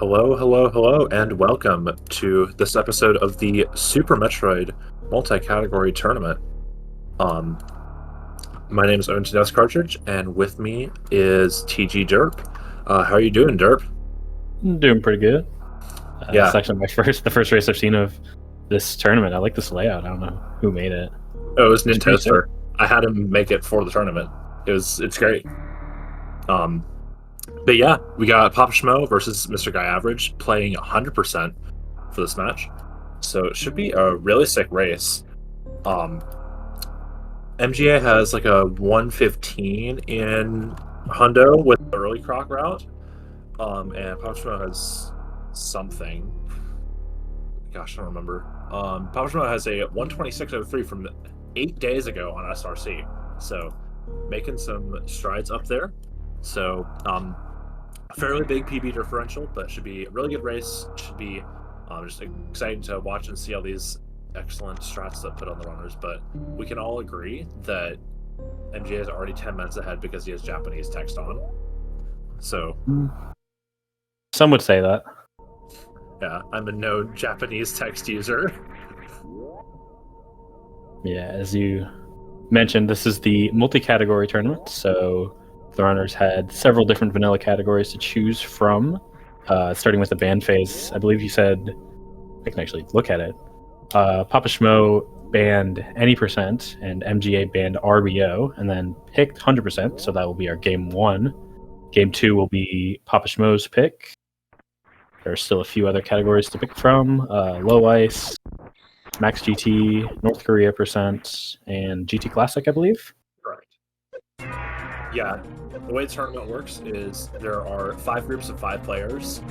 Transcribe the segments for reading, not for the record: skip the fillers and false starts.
Hello, hello, hello, and welcome to this episode of the Super Metroid multi-category tournament. Um, my name is Owen Tedesco Cartridge, and with me is TG Derp. How are you doing, Derp? I'm doing pretty good. Yeah. It's actually the first race I've seen of this tournament. I like this layout. I don't know who made it. Oh, it was It's pretty Nintoaster. I had him make it for the tournament. It's great. But yeah, we got PapaSchmo versus MrGuyAverage playing 100% for this match. So it should be a really sick race. MGA has like a 115 in Hundo with the early croc route. And PapaSchmo has something. Gosh, I don't remember. PapaSchmo has a 126.03 from 8 days ago on SRC. So making some strides up there. So fairly big PB differential, but should be a really good race. Should be just exciting to watch and see all these excellent strats that put on the runners. But we can all agree that MGA is already 10 minutes ahead because he has Japanese text on. So some would say that. Yeah, I'm a no Japanese text user. Yeah, as you mentioned, this is the multi-category tournament, so the runners had several different vanilla categories to choose from, starting with the band phase. I believe you said, I can actually look at it. PapaSchmo banned any percent, and MGA banned RBO, and then picked 100%, so that will be our game 1. Game 2 will be PapaSchmo's pick. There are still a few other categories to pick from. Low Ice, Max GT, North Korea percent, and GT Classic, I believe. Right. Yeah, the way the tournament works is there are 5 groups of 5 players,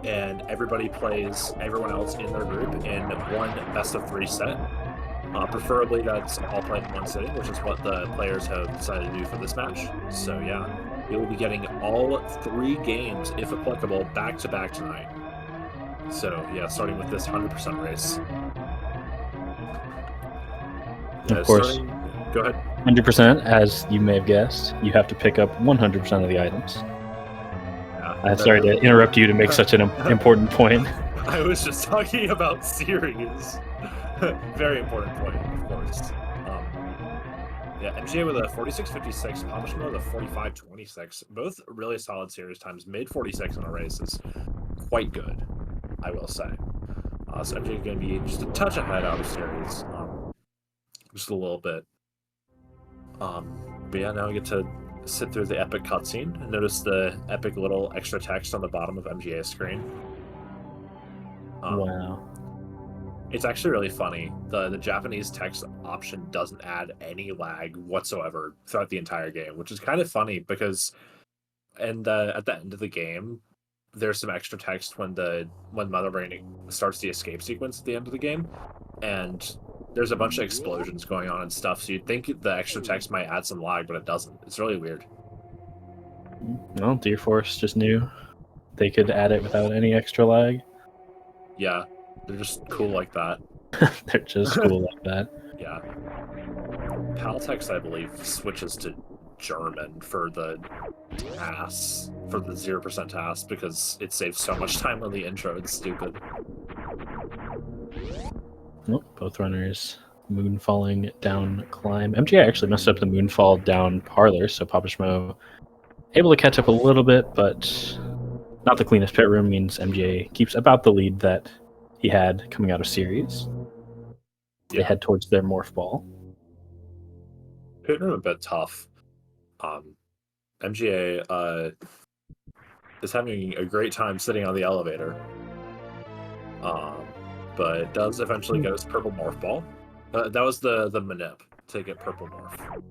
and everybody plays everyone else in their group in one best-of-3 set. Preferably that's all playing in one sitting, which is what the players have decided to do for this match. So yeah, we will be getting all 3 games, if applicable, back-to-back tonight. So yeah, starting with this 100% race. Of course. Go ahead. 100%, as you may have guessed, you have to pick up 100% of the items. I'm sorry to interrupt you to make such an important point. I was just talking about series. Very important point, of course. Yeah, MGA with a 46.56, PapaSchmo with a 45.26. Both really solid series times. Mid 46 on a race is quite good, I will say. So MGA is going to be just a touch ahead out of series, just a little bit. But yeah, now we get to sit through the epic cutscene and notice the epic little extra text on the bottom of MGA's screen. Wow. It's actually really funny. The Japanese text option doesn't add any lag whatsoever throughout the entire game, which is kind of funny because at the end of the game, there's some extra text when Mother Brain starts the escape sequence at the end of the game, and there's a bunch of explosions going on and stuff, so you'd think the extra text might add some lag, but it doesn't. It's really weird. Well, Deer Force just knew they could add it without any extra lag. Yeah, they're just cool like that. They're just cool like that. Yeah. Paltext, I believe, switches to German for the 0% task because it saves so much time on the intro. It's stupid. Oh, both runners moon falling down climb. MGI actually messed up the moonfall down parlor, so PapaSchmo able to catch up a little bit, but not the cleanest pit room. Means MGA keeps about the lead that he had coming out of series. Yeah. They head towards their morph ball. Pit room a bit tough. MGA is having a great time sitting on the elevator. But does eventually get his purple morph ball. That was the manip to get purple morph.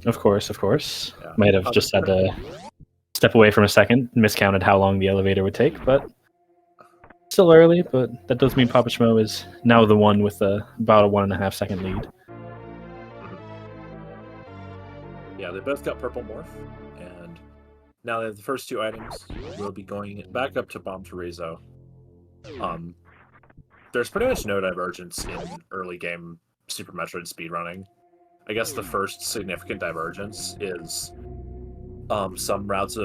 Of course. Yeah. Might have just had to step away from a second, miscounted how long the elevator would take, but still early. But that does mean PapaSchmo is now the one with about a 1.5 second lead. Yeah, they both got purple morph, and now they have the first 2 items. We'll be going back up to Bomb Teresa. There's pretty much no divergence in early game Super Metroid speedrunning. I guess the first significant divergence is some routes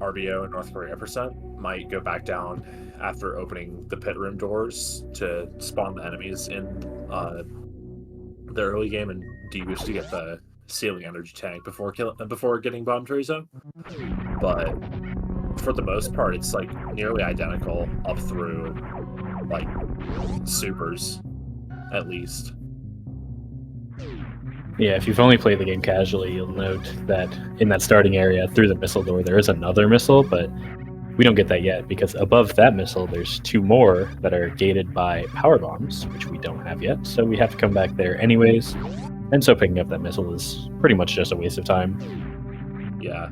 RBO and North Korea percent might go back down after opening the pit room doors to spawn the enemies in the early game and deboost to get the ceiling energy tank before getting Bomb Teresa. But for the most part, it's like nearly identical up through like supers, at least. Yeah, if you've only played the game casually, you'll note that in that starting area through the missile door, there is another missile, but we don't get that yet because above that missile, there's 2 more that are gated by power bombs, which we don't have yet. So we have to come back there anyways. And so picking up that missile is pretty much just a waste of time. Yeah.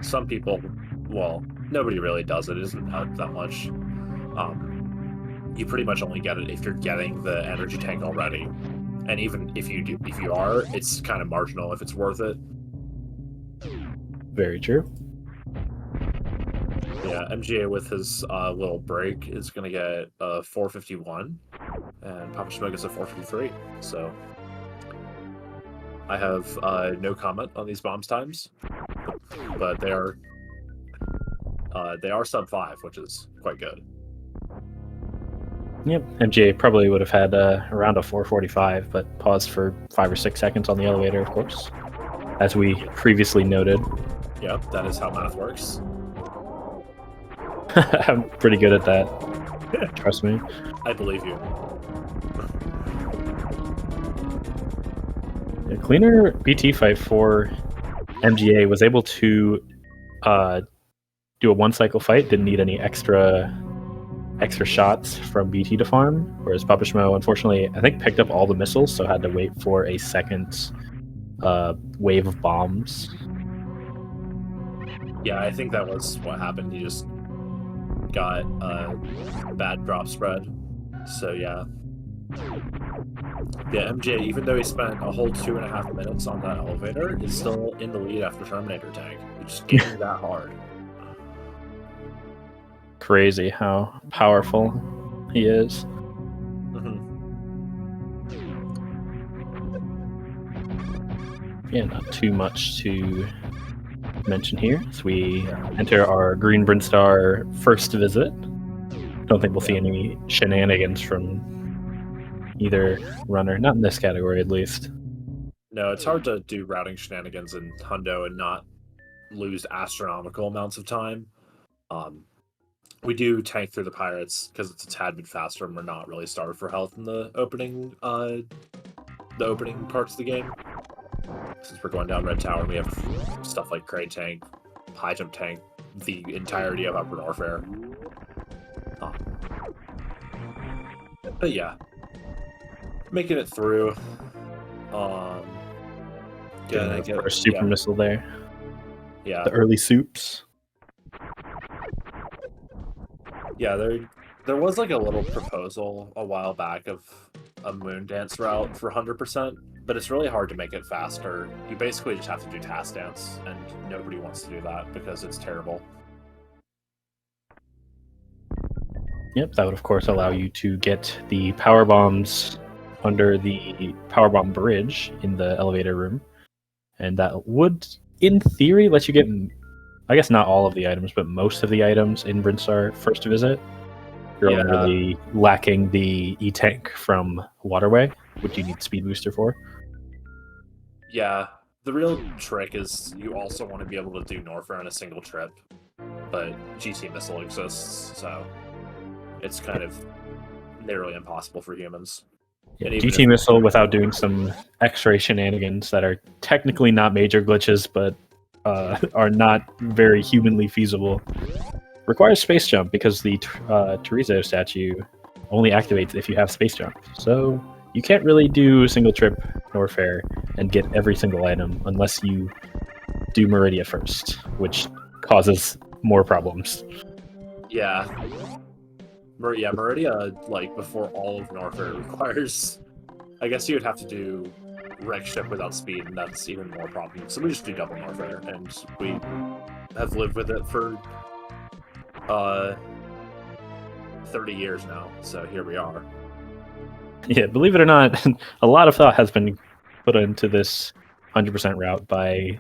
Some people, well, nobody really does it. It isn't that much. You pretty much only get it if you're getting the energy tank already. And even if you are, it's kind of marginal if it's worth it. Very true. Yeah, MGA with his little break is going to get a 451, and PapaSchmo gets a 453. So I have no comment on these bombs times, but they are sub 5, which is quite good. Yep, MGA probably would have had around a 445, but paused for 5 or 6 seconds on the elevator, of course, as we previously noted. Yep, that is how math works. I'm pretty good at that. Trust me. I believe you. A cleaner BT fight for MGA was able to do a 1-cycle fight, didn't need any extra shots from BT to farm, whereas PapaSchmo, unfortunately, I think picked up all the missiles, so had to wait for a second wave of bombs. Yeah, I think that was what happened. He just got a bad drop spread. So yeah. Yeah, MJ, even though he spent a whole 2.5 minutes on that elevator, is still in the lead after Terminator Tank. He just gained that hard. Crazy how powerful he is. Mm-hmm. Yeah, not too much to mention here. So we enter our Green Brinstar first visit. Don't think we'll see any shenanigans from either runner, not in this category at least. No, it's hard to do routing shenanigans in Hundo and not lose astronomical amounts of time. We do tank through the pirates because it's a tad bit faster, and we're not really starved for health in the opening parts of the game. Since we're going down Red Tower, we have stuff like Crane Tank, High Jump Tank, the entirety of Upper Warfare. But yeah, making it through. Get our super missile there. Yeah, the early soups. Yeah, there was like a little proposal a while back of a moon dance route for 100%, but it's really hard to make it faster. You basically just have to do task dance, and nobody wants to do that because it's terrible. Yep, that would of course allow you to get the power bombs under the power bomb bridge in the elevator room, and that would, in theory, let you get, I guess not all of the items, but most of the items in Brinstar first visit. You're only really lacking the E-Tank from Waterway, which you need Speed Booster for. Yeah, the real trick is you also want to be able to do Norfair on a single trip, but GT Missile exists, so it's kind of nearly impossible for humans. Yeah, GT Missile without doing some X-ray shenanigans that are technically not major glitches, but are not very humanly feasible. Requires space jump because the Teresa statue only activates if you have space jump. So you can't really do single trip Norfair and get every single item unless you do Meridia first, which causes more problems. Yeah. Meridia, like, before all of Norfair requires... I guess you would have to do Wreck Ship without speed, and that's even more problem. So we just do double Norfair, and we have lived with it for 30 years now, so here we are. Yeah, believe it or not, a lot of thought has been put into this 100% route by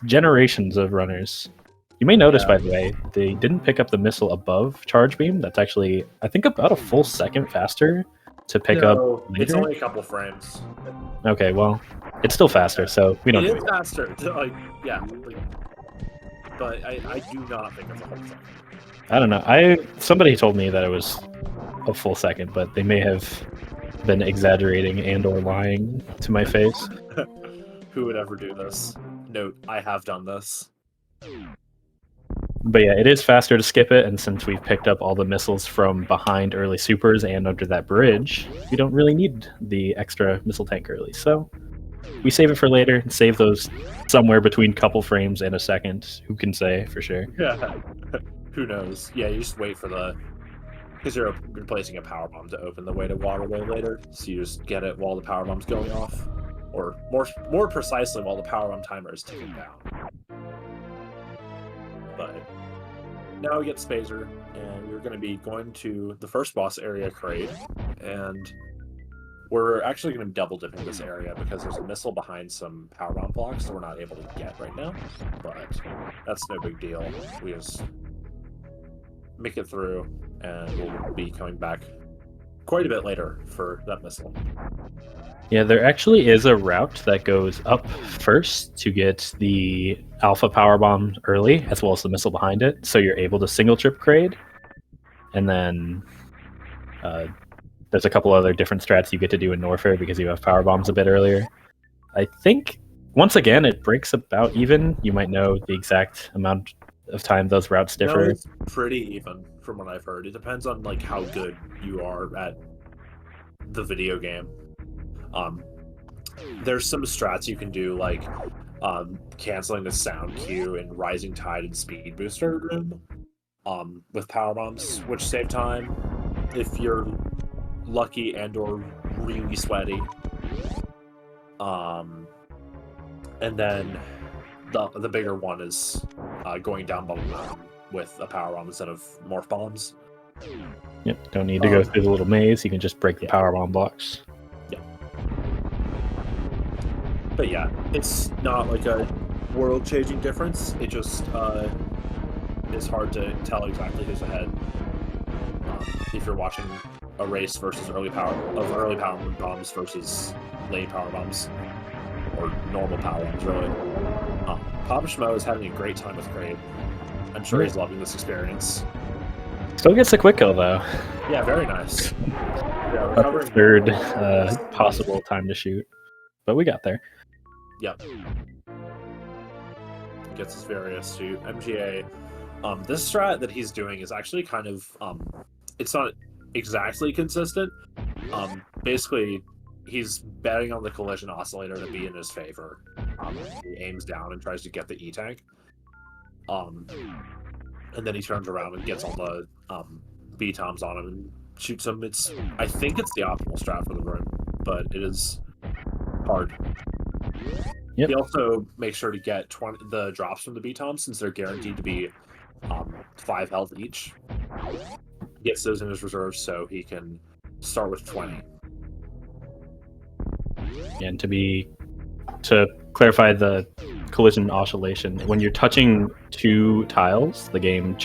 generations of runners. You may notice, Yeah. by the way, they didn't pick up the missile above charge beam. That's actually, I think, about a full second faster to pick up No, it's later. only a couple frames. Okay, well, it's still faster, so we don't. It is faster. Like, yeah, like, but I do not think it's a whole second. I don't know. Somebody told me that it was a full second, but they may have been exaggerating and/or lying to my face. Who would ever do this? Note: I have done this. But yeah, it is faster to skip it, and since we've picked up all the missiles from behind early supers and under that bridge, we don't really need the extra missile tank early. So we save it for later and save those somewhere between couple frames and a second. Who can say for sure? Yeah. Who knows? Yeah, you just wait for the... Because you're replacing a power bomb to open the way to waterway later, so you just get it while the power bomb's going off. Or more precisely, while the power bomb timer is ticking down. But now we get Spazer, and we're going to be going to the first boss area crate, and we're actually going to be double dipping this area because there's a missile behind some power bomb blocks that we're not able to get right now. But that's no big deal. We just make it through, and we'll be coming back quite a bit later for that missile. Yeah, there actually is a route that goes up first to get the alpha power bomb early, as well as the missile behind it, so you're able to single trip grade. And then there's a couple other different strats you get to do in Norfair because you have power bombs a bit earlier. I think, once again, it breaks about even. You might know the exact amount of time those routes differ. No, it's pretty even from what I've heard. It depends on like how good you are at the video game. There's some strats you can do, like canceling the sound cue in Rising Tide and Speed Booster room with power bombs, which save time if you're lucky and or really sweaty. And then the bigger one is going down Bubble Mountain with a power bomb instead of morph bombs. Yep, don't need to go through the little maze. You can just break the power bomb blocks. But yeah, it's not like a world-changing difference. It just is hard to tell exactly who's ahead if you're watching a race versus early power bombs versus late power bombs or normal power bombs. Really, PapaSchmo is having a great time with Crave. I'm sure he's loving this experience. Still gets a quick kill though. Yeah, very nice. Yeah, recovering third possible time to shoot, but we got there. Yep. Gets his various to MGA. This strat that he's doing is actually kind of it's not exactly consistent. Basically, he's betting on the collision oscillator to be in his favor. He aims down and tries to get the E-tank. And then he turns around and gets all the B-toms on him and shoots him. I think it's the optimal strat for the room, but it is hard. Yep. He also makes sure to get the drops from the B-toms since they're guaranteed to be 5 health each. He gets those in his reserves so he can start with 20. And to clarify the collision oscillation, when you're touching two tiles, the game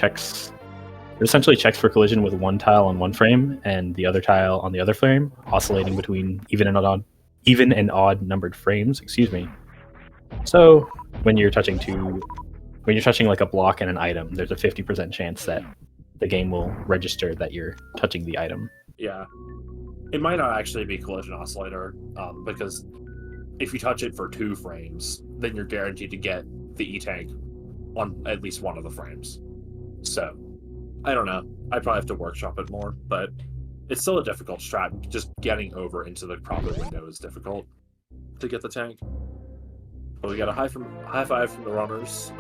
essentially checks for collision with one tile on one frame and the other tile on the other frame, oscillating between even and odd numbered frames. Excuse me. So when you're touching like a block and an item, there's a 50% chance that the game will register that you're touching the item. Yeah. It might not actually be collision oscillator, because if you touch it for 2 frames, then you're guaranteed to get the E-tank on at least one of the frames. So, I don't know. I probably have to workshop it more, but it's still a difficult strat. Just getting over into the proper window is difficult to get the tank. But we got a high five from the runners.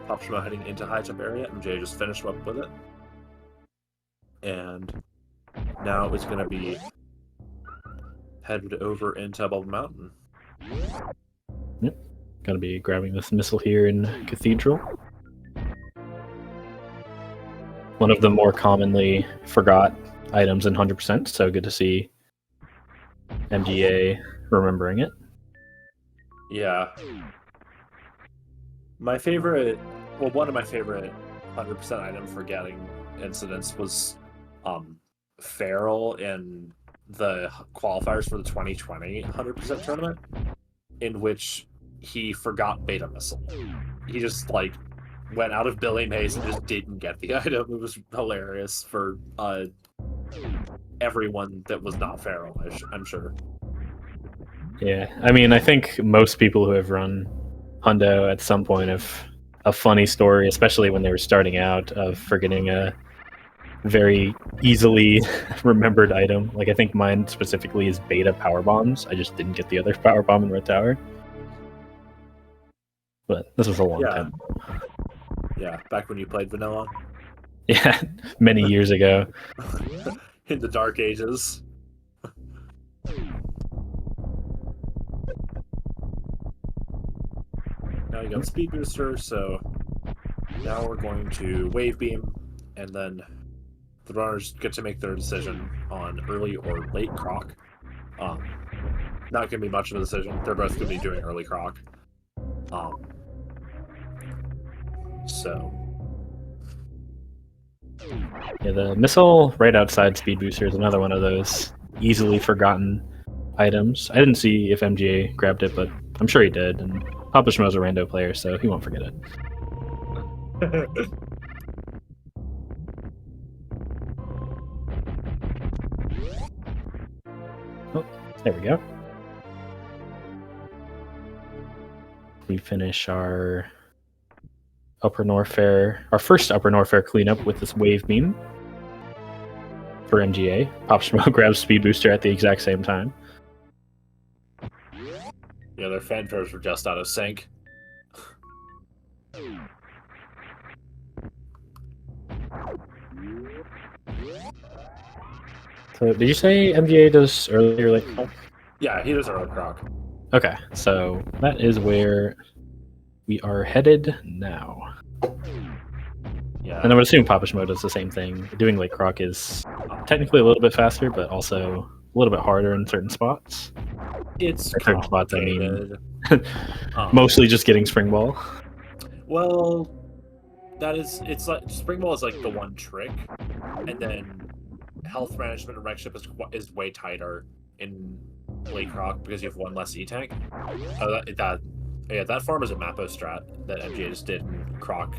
PapaSchmo heading into high jump area. MJ just finished up with it. And now it's going to be headed over into Bubble Mountain. Yep. Gonna be grabbing this missile here in Cathedral. One of the more commonly forgot items in 100%, so good to see MGA remembering it. Yeah. My favorite Well, one of my favorite 100% item for getting incidents was Feral in the qualifiers for the 2020 100% tournament, in which he forgot Beta Missile. He just like went out of Billy Mays and just didn't get the item. It was hilarious for everyone that was not Feral, I'm sure. Yeah, I mean, I think most people who have run Hundo at some point have a funny story, especially when they were starting out, of forgetting a very easily remembered item. Like, I think mine specifically is Beta Power Bombs. I just didn't get the other Power Bomb in Red Tower. But this was a long time ago. Yeah, back when you played Vanilla. Yeah, many years ago. In the dark ages. Now you got Speed Booster, so now we're going to Wave Beam, and then the runners get to make their decision on early or late Croc. Not going to be much of a decision. They're both going to be doing early Croc. So. Yeah, the missile right outside Speed Booster is another one of those easily forgotten items. I didn't see if MGA grabbed it, but I'm sure he did. And PapaSchmo's a rando player, so he won't forget it. Oh, there we go. We finish our Upper Norfair, our first Upper Norfair cleanup with this Wave Beam for MGA. PapaSchmo grabs Speed Booster at the exact same time. Yeah, their fanfares were just out of sync. So, did you say MGA does early or late Croc? Yeah, he does early Croc. Okay, so that is where we are headed now. Yeah. And I would assume PapaSchmo does the same thing. Doing late Croc is technically a little bit faster, but also a little bit harder in certain spots. It's certain spots, I mean, mostly just getting Spring Ball. Well, it's like Spring Ball is like the one trick, and then health management and Wreck Ship is way tighter in late Croc because you have one less E-Tank. That farm is a Mappo strat that MGA just did in Croc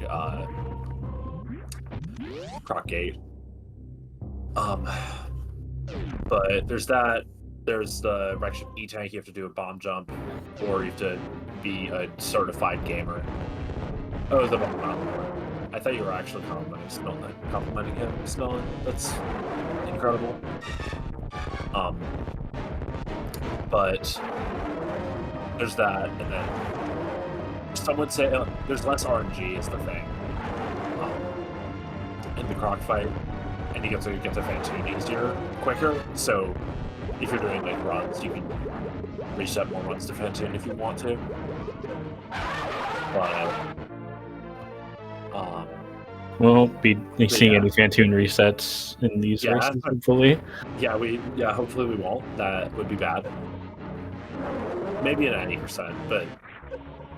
Gate. But there's that. There's the Wreck Ship E-Tank. You have to do a bomb jump, or you have to be a certified gamer. Oh, the bomb. I thought you were actually complimenting him, Snellen. That's incredible. But there's that, and then some would say there's less RNG is the thing in the Croc fight, and you get to Fantoon easier, quicker. So if you're doing like runs, you can reset more runs to Fantoon if you want to. But we'll be seeing any Fantoon resets in these races, hopefully. Yeah, hopefully we won't. That would be bad. Maybe at 90%, but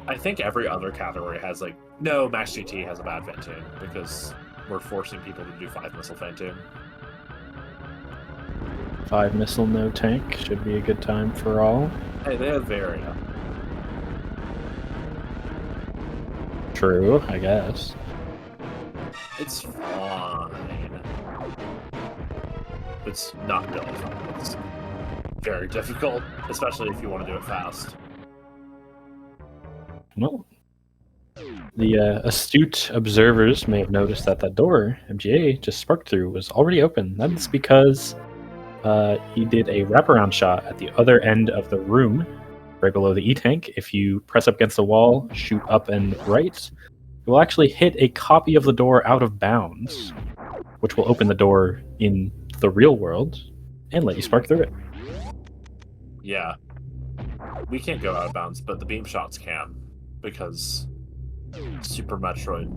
I think every other category has no, Max GT has a bad Fantoon because we're forcing people to do 5 missile Fantoon. 5 missile, no tank should be a good time for all. Hey, they have Varia. True, I guess. It's fine. It's not really fun. It's very difficult, especially if you want to do it fast. Well, the astute observers may have noticed that that door MGA just sparked through was already open. That's because he did a wraparound shot at the other end of the room, right below the E-Tank. If you press up against the wall, shoot up and right, it will actually hit a copy of the door out of bounds, which will open the door in the real world and let you spark through it. Yeah. We can't go out of bounds, but the beam shots can, because Super Metroid.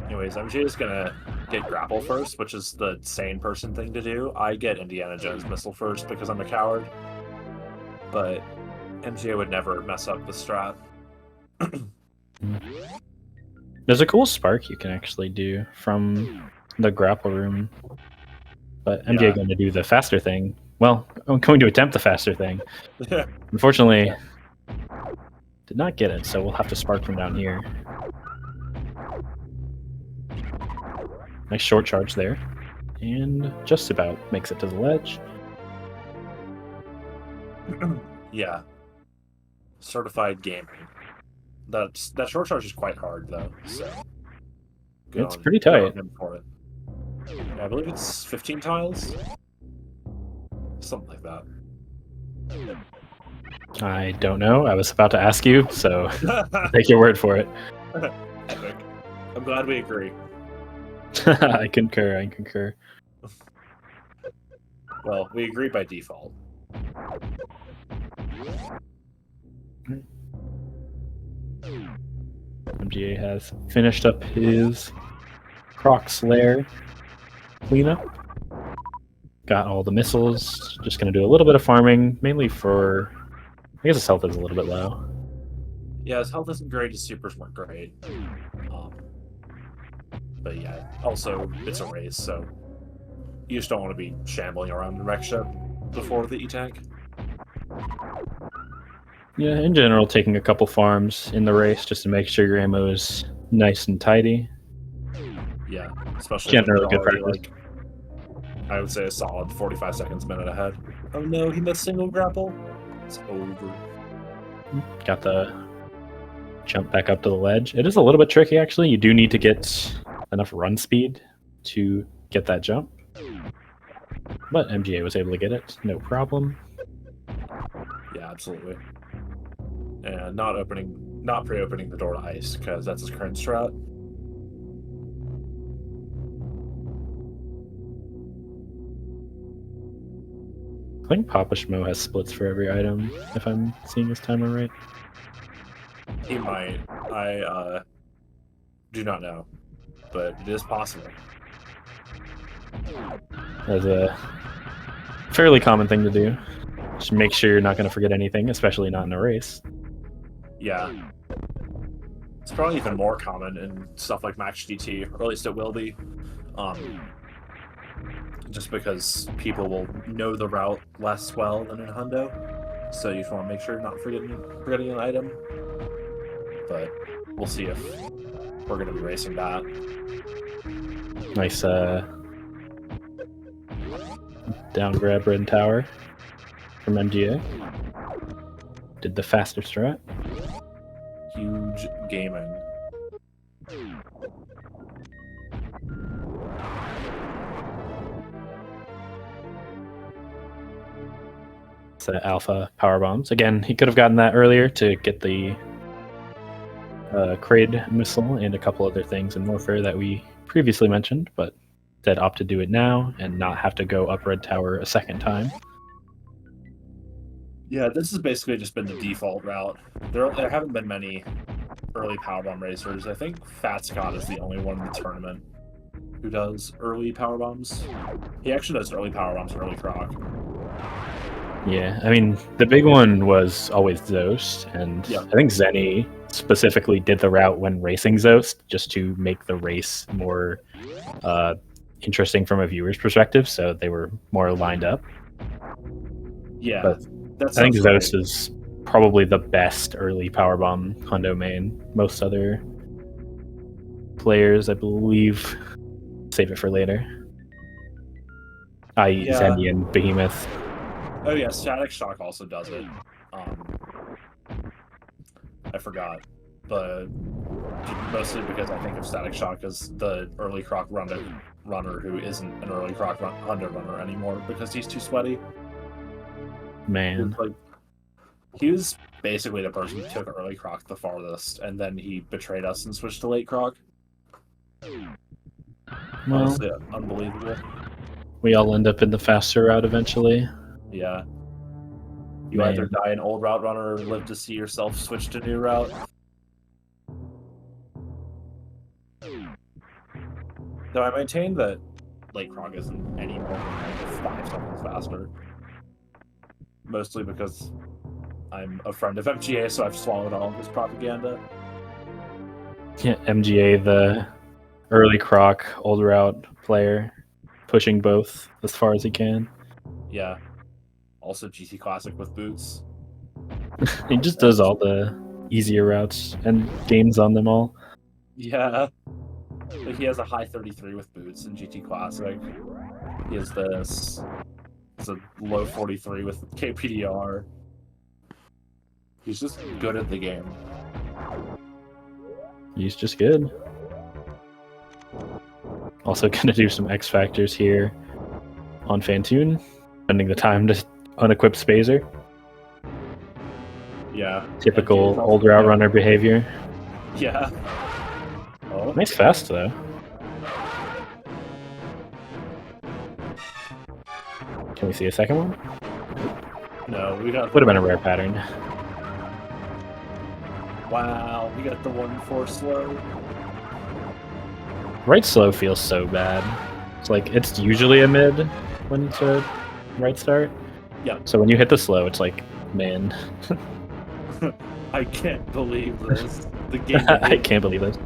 Anyways, MG is gonna get grapple first, which is the sane person thing to do. I get Indiana Jones missile first because I'm a coward, but MGA would never mess up the strat. There's a cool spark you can actually do from the grapple room, but MJ Yeah. going to do the faster thing. Well, I'm going to attempt the faster thing. Unfortunately, did not get it, so we'll have to spark from down here. Nice short charge there, and just about makes it to the ledge. Yeah. Certified gaming. That short charge is quite hard though, so It's pretty tight. Good on him for it. Yeah, I believe it's 15 tiles, something like that. I don't know. I was about to ask you, so take your word for it. Epic. I'm glad we agree. I concur. I concur. Well, we agree by default. MGA has finished up his Croc's lair cleanup. Got all the missiles. Just going to do a little bit of farming, mainly for... I guess his health is a little bit low. Yeah, his health isn't great, his supers weren't great. But yeah, also, it's a race, so you just don't want to be shambling around the wreck ship before the E-Tank. Yeah, in general, taking a couple farms in the race just to make sure your ammo is nice and tidy. Yeah, especially Getting when really you're good already, practice. like, I would say a solid 45 seconds, minute ahead. Oh no, he missed single grapple. It's over. Got the jump back up to the ledge. It is a little bit tricky, actually. You do need to get enough run speed to get that jump. But MGA was able to get it, no problem. Yeah, absolutely. And not pre-opening the door to ice, because that's his current strat. I think PapaSchmo has splits for every item, if I'm seeing his timer right. He might. I do not know, but it is possible. That's a fairly common thing to do. Just make sure you're not going to forget anything, especially not in a race. Yeah. It's probably even more common in stuff like Max GT, or at least it will be. Just because people will know the route less well than in Hundo. So you just want to make sure you're not forgetting an item. But we'll see if we're going to be racing that. Nice down grab red tower from MGA. Did the faster strat. Huge gaming. It's alpha power bombs. Again, he could have gotten that earlier to get the Kraid missile and a couple other things in Warfare that we previously mentioned, but instead opt to do it now and not have to go up red tower a second time. Yeah, this has basically just been the default route. There haven't been many early powerbomb racers. I think Fat Scott is the only one in the tournament who does early powerbombs. He actually does early powerbombs early Croc. Yeah, I mean, the big one was always Zost, and Yeah. I think Zenny specifically did the route when racing Zost just to make the race more interesting from a viewer's perspective, so they were more lined up. Yeah, but that's I think Zost is probably the best early powerbomb Hundo main. Most other players, I believe, save it for later. I.e. Yeah. Zenny and Behemoth. Oh yeah, Static Shock also does it. I forgot, but mostly because I think of Static Shock as the early Croc runner who isn't an early Croc Hundo runner anymore because he's too sweaty. Man. He was basically the person who took early Croc the farthest, and then he betrayed us and switched to late Croc. Well, honestly, unbelievable. We all end up in the faster route eventually. Yeah. You either die an old route runner or live to see yourself switch to new route. Though I maintain that late Croc isn't any more than like 5 seconds faster. Mostly because I'm a friend of MGA, so I've swallowed all of his propaganda. Yeah, MGA, the early Croc, old route player, pushing both as far as he can. Yeah. Also GT Classic with boots. He just does all the easier routes and gains on them all. Yeah. Like he has a high 33 with boots in GT Classic. He has this. It's a low 43 with KPDR. He's just good at the game. He's just good. Also gonna do some X Factors here on Fantoon, spending the time to unequip Spazer. Yeah. Typical old route runner behavior. Yeah. Oh. Nice fast though. Can we see a second one? No, we got. Would have been a rare pattern. Wow, we got the 1-4 slow. Right slow feels so bad. It's like it's usually a mid when it's a right start. Yeah. So when you hit the slow, it's like, man. I can't believe this. The game. I can't believe this.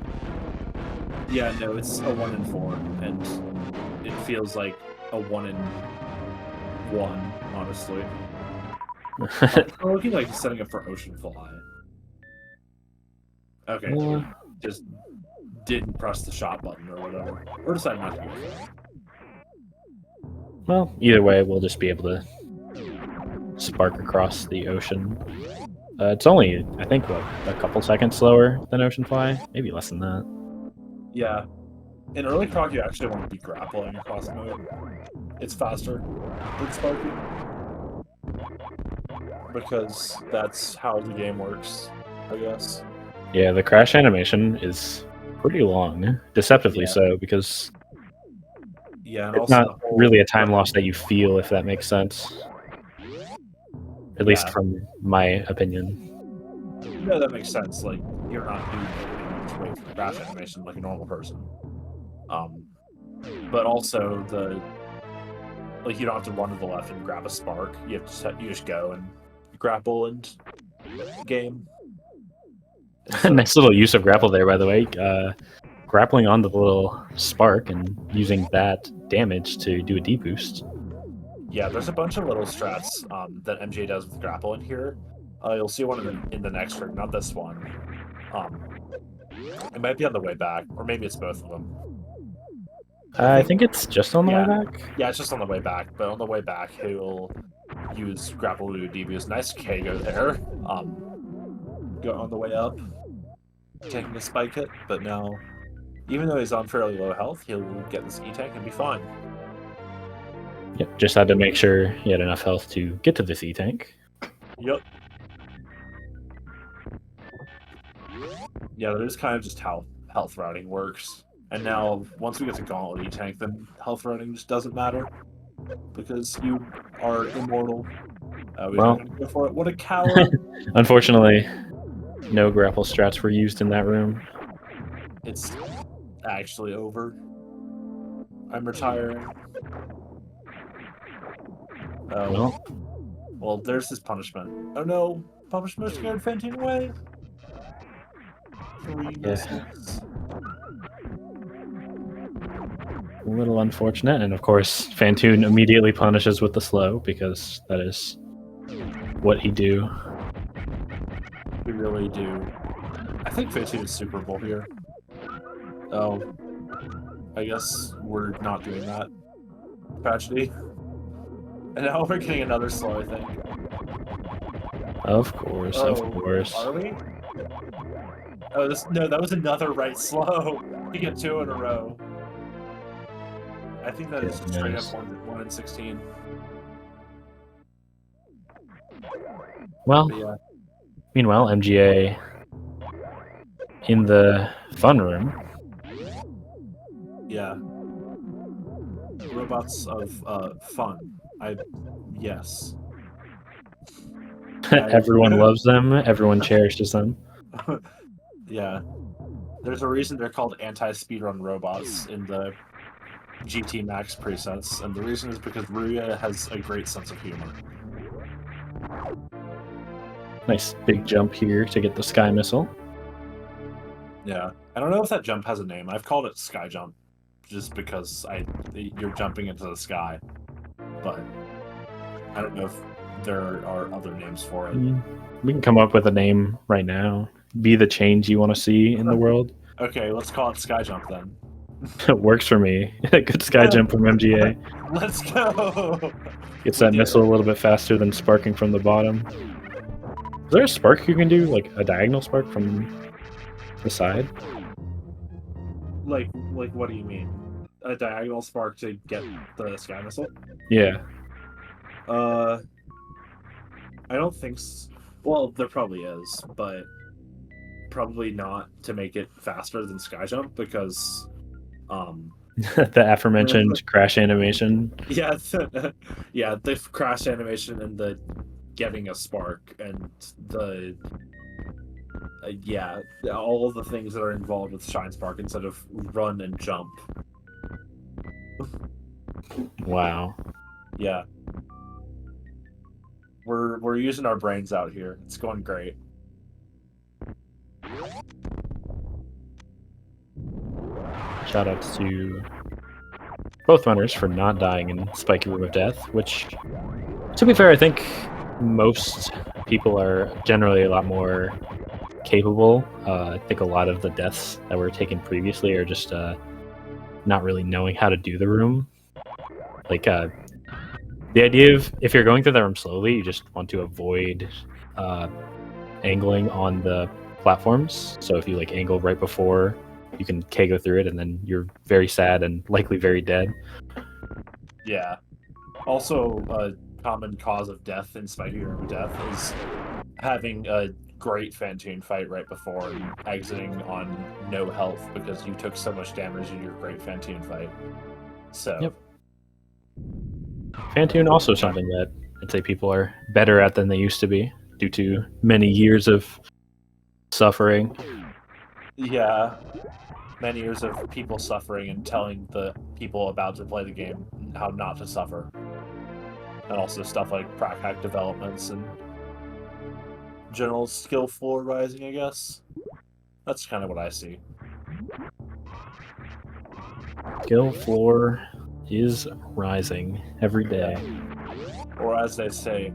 Yeah, no, it's a 1-4, and it feels like a 1-1, honestly. I'm looking like he's setting up for Ocean Fly. Okay, just didn't press the shot button or whatever, or decided not to go for it. Well, either way, we'll just be able to spark across the ocean. It's only, I think, what, a couple seconds slower than Ocean Fly? Maybe less than that. Yeah. In early Croc, you actually want to be grappling across mode. It's faster than sparking. Because that's how the game works, I guess. Yeah, the crash animation is pretty long. Deceptively so, because and it's also not really a time loss that you feel, if that makes sense. At least from my opinion. No, that makes sense. Like, you're not doing anything to wait for the crash animation like a normal person. But also like you don't have to run to the left and grab a spark. You just go and grapple and game. Nice little use of grapple there, by the way. Grappling on the little spark and using that damage to do a deboost. Yeah, there's a bunch of little strats that MJ does with grapple in here. You'll see one in the next ring, not this one. It might be on the way back, or maybe it's both of them. I think it's just on the way back. Yeah, it's just on the way back. But on the way back, he'll use grapple to deboost. Nice KO there. Go on the way up, taking a spike hit, but now, even though he's on fairly low health, he'll get this E-tank and be fine. Yep, just had to make sure he had enough health to get to this E-tank. Yep. Yeah, that is kind of just how health routing works. And now, once we get to Gauntlet E-tank, then health routing just doesn't matter. Because you are immortal. We're not going to go for it. What a coward! Unfortunately, no grapple strats were used in that room. It's actually over. I'm retiring. Well, there's his punishment. Oh no! Punishment scared Fantoon away! 3 misses. A little unfortunate, and of course, Fantoon immediately punishes with the slow, because that is what he do. We really do. I think Fantoon is Super Bowl here. Oh. I guess we're not doing that. Tragedy. And now we're getting another slow, I think. Of course, of course. Are we? Oh, no, that was another right slow. You get 2 in a row. I think that is straight up 1 in 16. Well, meanwhile, MGA in the fun room. Yeah. Robots of fun. Yes. Everyone loves them. Everyone cherishes them. Yeah. There's a reason they're called anti-speedrun robots in the GT Max presets, and the reason is because Ruya has a great sense of humor. Nice big jump here to get the sky missile. Yeah, I don't know if that jump has a name. I've called it sky jump, just because you're jumping into the sky, but I don't know if there are other names for it. We can come up with a name right now. Be the change you want to see in the world. Okay, let's call it sky jump then. It works for me. Good sky jump from MGA. Let's go. Gets that missile a little bit faster than sparking from the bottom. Is there a spark you can do, like a diagonal spark from the side? Like what do you mean? A diagonal spark to get the sky missile? Yeah. I don't think so. Well, there probably is, but probably not to make it faster than sky jump because The aforementioned crash animation. yeah, yeah, the crash animation and the getting a spark and the yeah, all of the things that are involved with shine spark instead of run and jump. Wow. Yeah. We're using our brains out here. It's going great. Shoutouts to both runners for not dying in Spiky Room of Death, which, to be fair, I think most people are generally a lot more capable. I think a lot of the deaths that were taken previously are just not really knowing how to do the room. Like, the idea of if you're going through the room slowly, you just want to avoid angling on the platforms. So if you like angle right before, you can go through it, and then you're very sad and likely very dead. Yeah. Also, a common cause of death in Spiky Room of Death is having a great Fantoon fight right before and exiting on no health because you took so much damage in your great Fantoon fight. So. Yep. Fantoon also something that I'd say people are better at than they used to be due to many years of suffering. Yeah. Many years of people suffering and telling the people about to play the game how not to suffer. And also stuff like crack hack developments and general skill floor rising, I guess. That's kind of what I see. Skill floor is rising every day. Or as they say,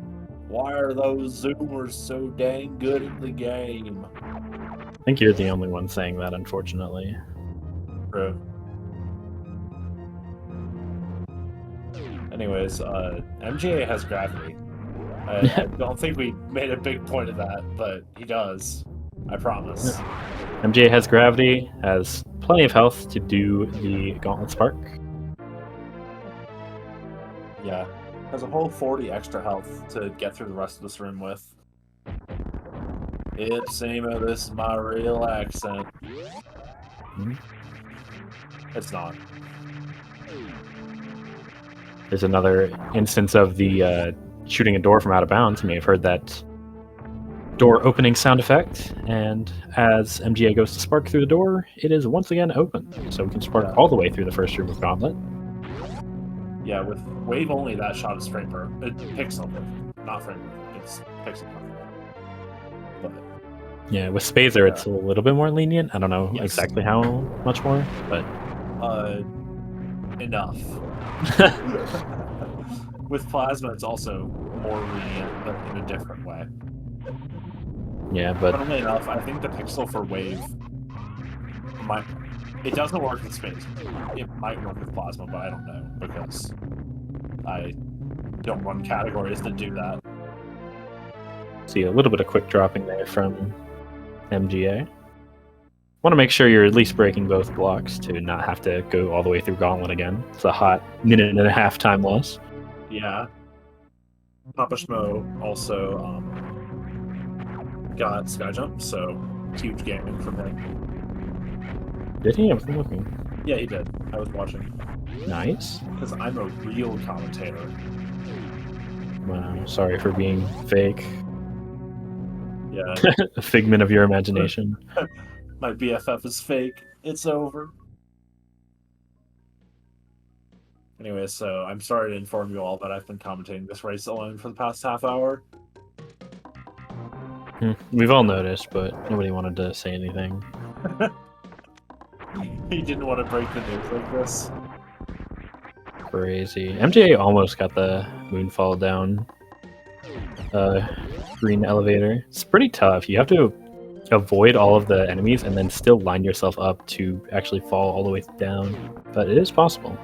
why are those Zoomers so dang good at the game? I think you're the only one saying that, unfortunately. True. Anyways, MGA has gravity. I don't think we made a big point of that, but he does. I promise. MGA has gravity, has plenty of health to do the Gauntlet Spark. Yeah. Has a whole 40 extra health to get through the rest of this room with. Ipsimo, this is my real accent. Mm-hmm. It's not. There's another instance of the shooting a door from out of bounds. You may have heard that door opening sound effect, and as MGA goes to spark through the door, it is once again open. So we can spark all the way through the first room of Gauntlet. Yeah, with wave only, that shot is frame per pixel perfect. Not frame perfect, it's pixel perfect. But yeah, with Spazer, it's a little bit more lenient. I don't know exactly how much more, but enough. With Plasma, it's also more lenient, but in a different way. Yeah, but funnily enough, I think the pixel for wave it doesn't work with space. It might work with Plasma, but I don't know because I don't run categories that do that. See a little bit of quick dropping there from MGA. Want to make sure you're at least breaking both blocks to not have to go all the way through Gauntlet again. It's a hot minute and a half time loss. Yeah. PapaSchmo also got sky jump, so huge gaming from him. Did he? I wasn't looking. Yeah, he did. I was watching. Nice. Because I'm a real commentator. Wow, sorry for being fake. Yeah. A figment of your imagination. My BFF is fake. It's over. Anyway, so I'm sorry to inform you all that I've been commentating this race alone for the past half hour. We've all noticed, but nobody wanted to say anything. He didn't want to break the news like this. Crazy. MGA almost got the moonfall down. Green elevator. It's pretty tough. You have to avoid all of the enemies and then still line yourself up to actually fall all the way down. But it is possible.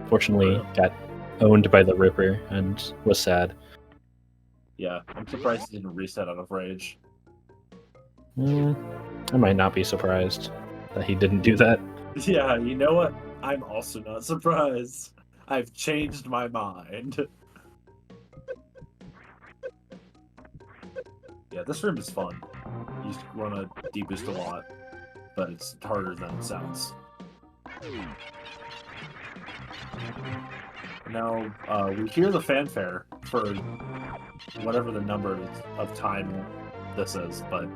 Fortunately, got owned by the Ripper and was sad. Yeah, I'm surprised he didn't reset out of rage. I might not be surprised that he didn't do that. Yeah, you know what? I'm also not surprised. I've changed my mind. Yeah, this room is fun. You want to deboost a lot, but it's harder than it sounds. Now, we hear the fanfare for whatever the number of time this is, but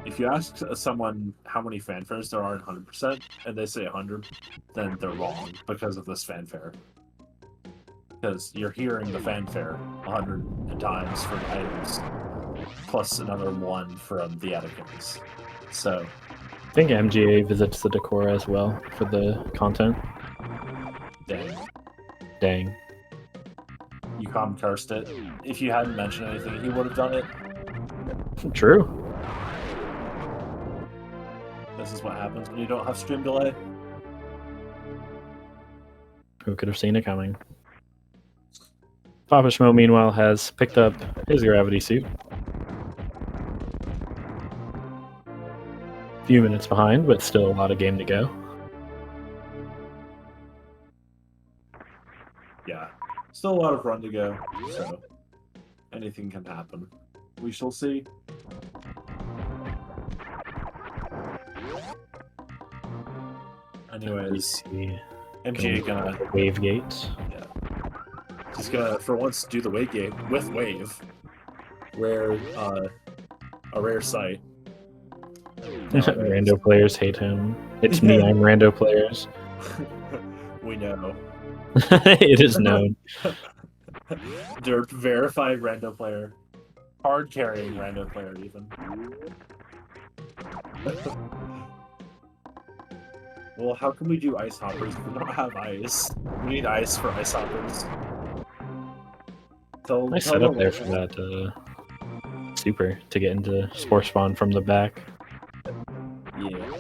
if you ask someone how many fanfares there are in 100%, and they say 100, then they're wrong because of this fanfare. Because you're hearing the fanfare 100 times for the items, plus another one from the etiquettes. So, I think MGA visits the decor as well for the content. Dang. You cursed it. If you hadn't mentioned anything, he would have done it. True. This is what happens when you don't have stream delay. Who could have seen it coming? PapaSchmo, meanwhile, has picked up his gravity suit. A few minutes behind, but still a lot of game to go. Yeah, still a lot of run to go, so anything can happen. We shall see. Anyways, MGA gonna wave gates. Yeah, he's gonna for once do the wave gate with wave, where a rare sight. Rando players hate him. It's me, I'm Rando players. We know. It is known. They're verified rando player. Hard carrying rando player, even. Well, how can we do ice hoppers if we don't have ice? We need ice for ice hoppers. Nice setup there for that super to get into Spore Spawn from the back. Yeah.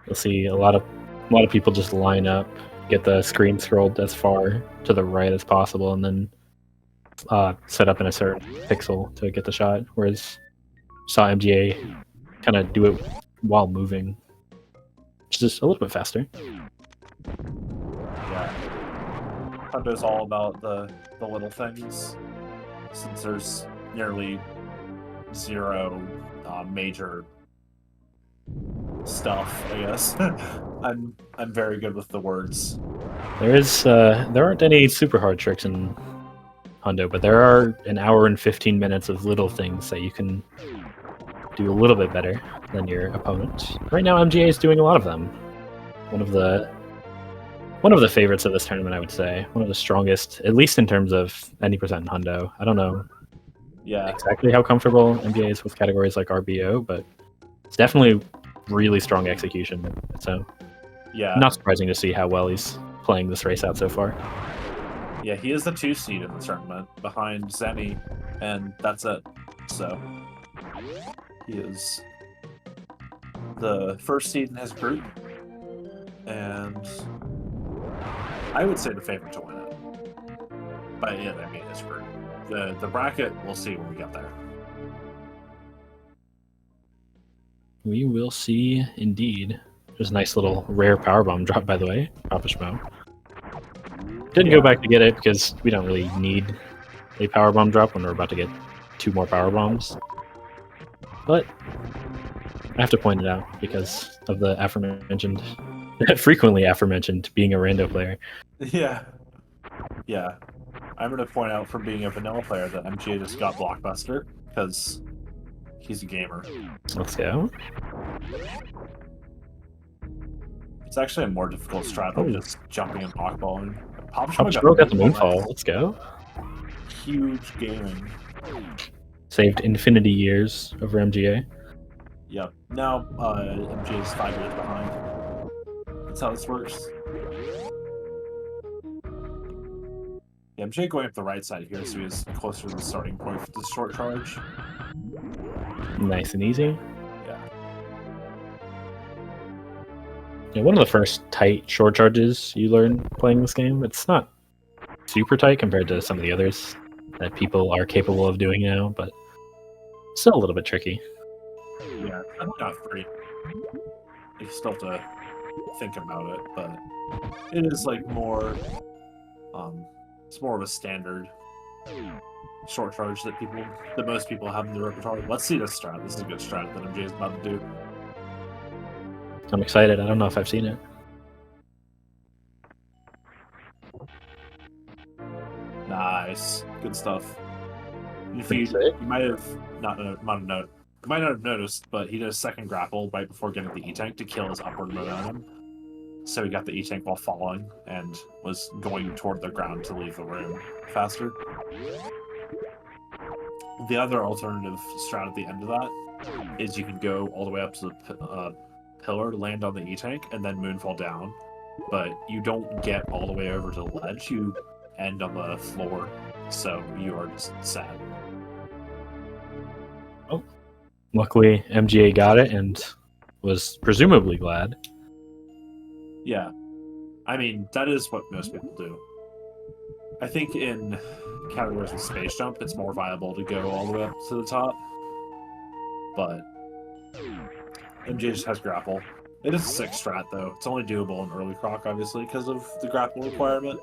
You'll see a lot of people just line up, get the screen scrolled as far to the right as possible, and then set up in a certain pixel to get the shot. Whereas saw MGA kind of do it while moving, which is just a little bit faster. Yeah. Hundo's all about the little things, since there's nearly zero major stuff, I guess. I'm very good with the words. There aren't any super hard tricks in Hundo, but there are an hour and 15 minutes of little things that you can do a little bit better than your opponent. Right now, MGA is doing a lot of them. One of the favorites of this tournament, I would say. One of the strongest, at least in terms of any percent in Hundo. I don't know exactly how comfortable MGA is with categories like RBO, but it's definitely really strong execution. So, yeah, not surprising to see how well he's playing this race out so far. Yeah, he is the 2 seed in the tournament, behind Zenny, and that's it. So, he is the 1st seed in his group, and I would say the favorite to win it. By it, I mean his group. The bracket, we'll see when we get there. We will see, indeed. There's a nice little rare powerbomb drop, by the way, PapaSchmo. Didn't go back to get it because we don't really need a powerbomb drop when we're about to get 2 more powerbombs. But I have to point it out because of the frequently aforementioned being a rando player. Yeah. Yeah. I'm going to point out from being a vanilla player that MGA just got Blockbuster because he's a gamer. Let's go. It's actually a more difficult strat than just jumping and blockballing. PapaSchmo got the moonfall. Let's go. huge gaming. Saved infinity years over MGA. Yep. Now MJ is 5 years behind. That's how this works. Yeah, MJ going up the right side here, so he is closer to the starting point for the short charge. Nice and easy. Yeah. Yeah, one of the first tight short charges you learn playing this game. It's not super tight compared to some of the others that people are capable of doing now, but still a little bit tricky. Yeah, I'm not free. You still have to think about it, but it is like more. It's more of a standard short charge that most people have in their repertoire. Let's see this strat. This is a good strat that MJ is about to do. I'm excited. I don't know if I've seen it. Nice, good stuff. If Pretty you sick. might have not have noticed, but he did a second grapple right before getting the E-Tank to kill his upward momentum. So he got the E-Tank while falling and was going toward the ground to leave the room faster. The other alternative strat at the end of that is you can go all the way up to the pillar, land on the E-Tank, and then moonfall down. But you don't get all the way over to the ledge, you end on the floor, so you are just sad. Oh, luckily MGA got it and was presumably glad. Yeah. I mean, that is what most people do. I think in categories with space jump, it's more viable to go all the way up to the top. But MJ just has grapple. It is a 6 strat, though. It's only doable in early croc, obviously, because of the grapple requirement.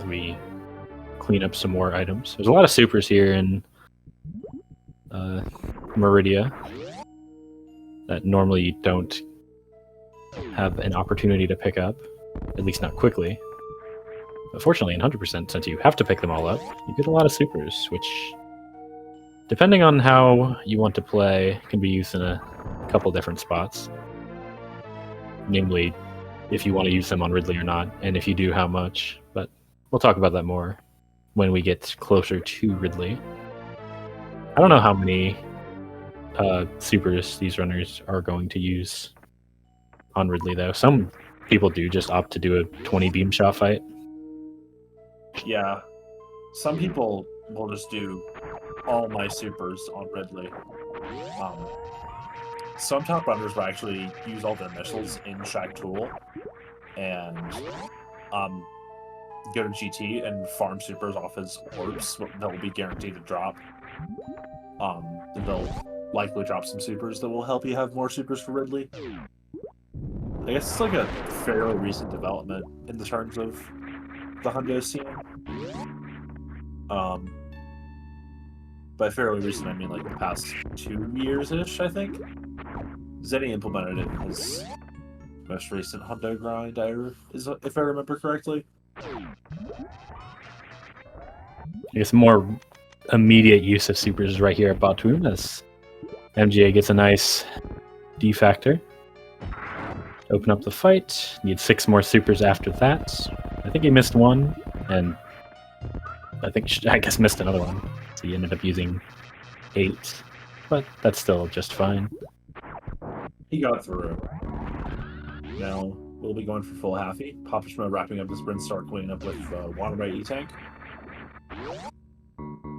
We clean up some more items. There's a lot of supers here in Meridia that normally you don't have an opportunity to pick up, at least not quickly. But fortunately, in 100%, since you have to pick them all up, you get a lot of supers, which, depending on how you want to play, can be used in a couple different spots. Namely, if you want to use them on Ridley or not, and if you do, how much. But we'll talk about that more when we get closer to Ridley. I don't know how many supers these runners are going to use on Ridley, though. Some people do just opt to do a 20 beam shot fight. Yeah. Some people will just do all my supers on Ridley. Some top runners will actually use all their missiles in Shag Tool and go to GT and farm supers off his orbs that will be guaranteed to drop. And they'll likely drop some supers that will help you have more supers for Ridley. I guess it's like a fairly recent development in the terms of the hundo scene. By fairly recent, I mean like the past 2 years-ish, I think. Zenny implemented it in his most recent hundo grind, if I remember correctly. I guess more immediate use of supers is right here at Batum, as MGA gets a nice D-factor. Open up the fight. Need 6 more supers after that. I think he missed one, and I guess missed another one. So he ended up using 8, but that's still just fine. He got through. Now we'll be going for full halfy. PapaSchmo wrapping up the sprint, start cleaning up with water by E-Tank.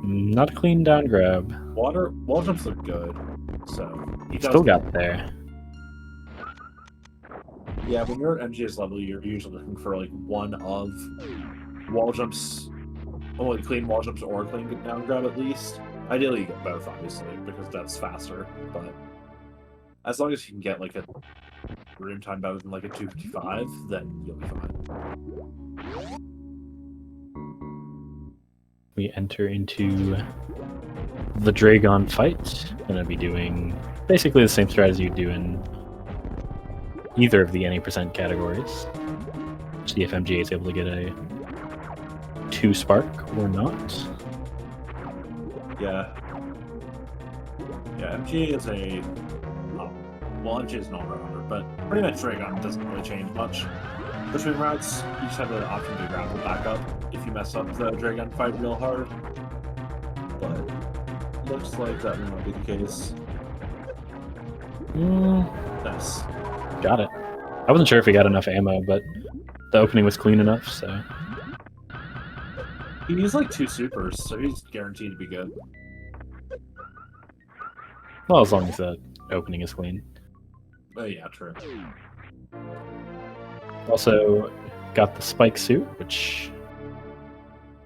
Not a clean down grab. Wall jumps look good, so He still got there. Yeah, when you're at MG's level, you're usually looking for like one of wall jumps, only clean wall jumps or clean down grab at least. Ideally, you get both, obviously, because that's faster. But as long as you can get like a room time better than like a 255, then you'll be fine. We enter into the Dragon fight. Gonna be doing basically the same strategy you do in either of the any percent categories. See if MGA is able to get a 2 spark or not. Yeah. Yeah, MGA is well, MGA is not a runner, but pretty much Dragon doesn't really change much. between routes. You just have the option to grapple back up if you mess up the Dragon fight real hard. But looks like that will not be the case. Nice. Got it. I wasn't sure if he got enough ammo, but the opening was clean enough, so... He used like 2 supers, so he's guaranteed to be good. Well, as long as the opening is clean. Oh yeah, true. Also got the spike suit, which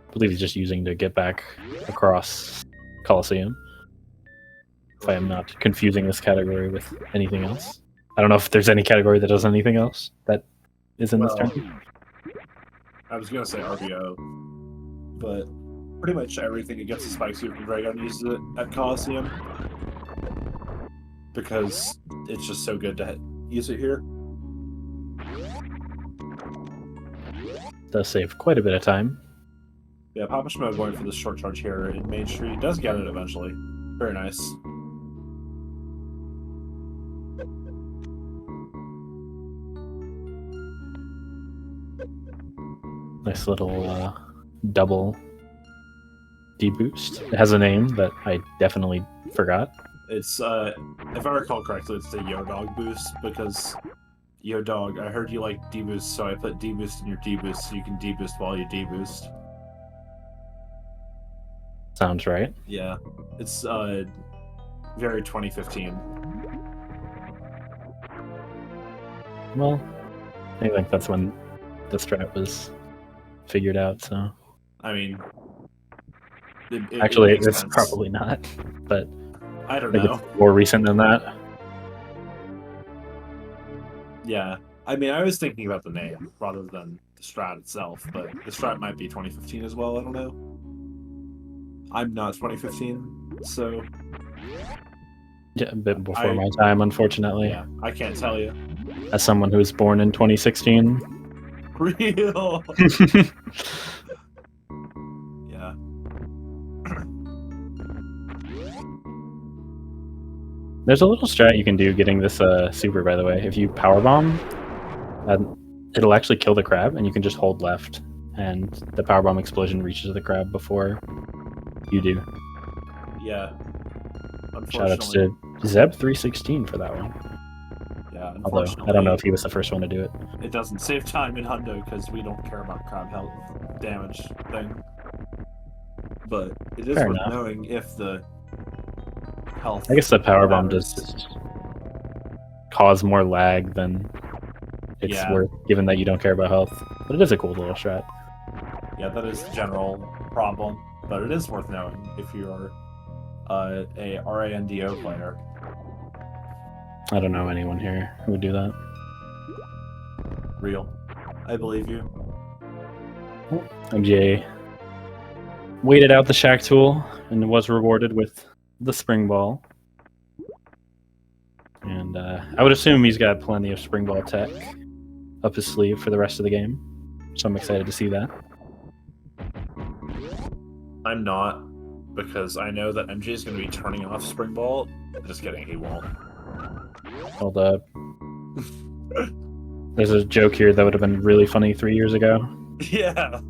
I believe he's just using to get back across Coliseum. If I am not confusing this category with anything else. I don't know if there's any category that does anything else that is in this tournament. I was going to say RBO, but pretty much everything that gets a spike suit from Dragon uses it at Coliseum. Because it's just so good to use it here. Does save quite a bit of time. Yeah, PapaSchmo going for the short charge here in Main Street does get it eventually. Very nice. Nice little double deboost. It has a name that I definitely forgot. It's, if I recall correctly, it's the Yo-Dog boost, because Yo-Dog, I heard you like deboost, so I put deboost in your deboost so you can deboost while you deboost. Sounds right. Yeah. It's, very 2015. Well, I think that's when the strat was figured out, so... I mean... Actually, it's sense. Probably not, but... I don't know. It's more recent than that. Yeah. I mean, I was thinking about the name rather than the strat itself, but the strat might be 2015 as well, I don't know. I'm not 2015, so... Yeah, a bit before my time, unfortunately. Yeah, I can't tell you. As someone who was born in 2016. Real! Yeah. There's a little strat you can do getting this super, by the way. If you powerbomb, it'll actually kill the crab, and you can just hold left, and the powerbomb explosion reaches the crab before you do. Yeah. Shoutouts to Zeb316 for that one. Yeah, although I don't know if he was the first one to do it. It doesn't save time in Hundo because we don't care about crab health damage thing. But it is worth knowing if the health... I guess the powerbomb does just cause more lag than it's worth, given that you don't care about health. But it is a cool little strat. Yeah, that is the general problem. But it is worth knowing if you are a RANDO player. I don't know anyone here who would do that. Real. I believe you. MGA waited out the Shack tool and was rewarded with the spring ball. And I would assume he's got plenty of spring ball tech up his sleeve for the rest of the game. So I'm excited to see that. I'm not, because I know that MJ is going to be turning off spring ball. Just kidding, he won't. Hold up. There's a joke here that would have been really funny 3 years ago. Yeah.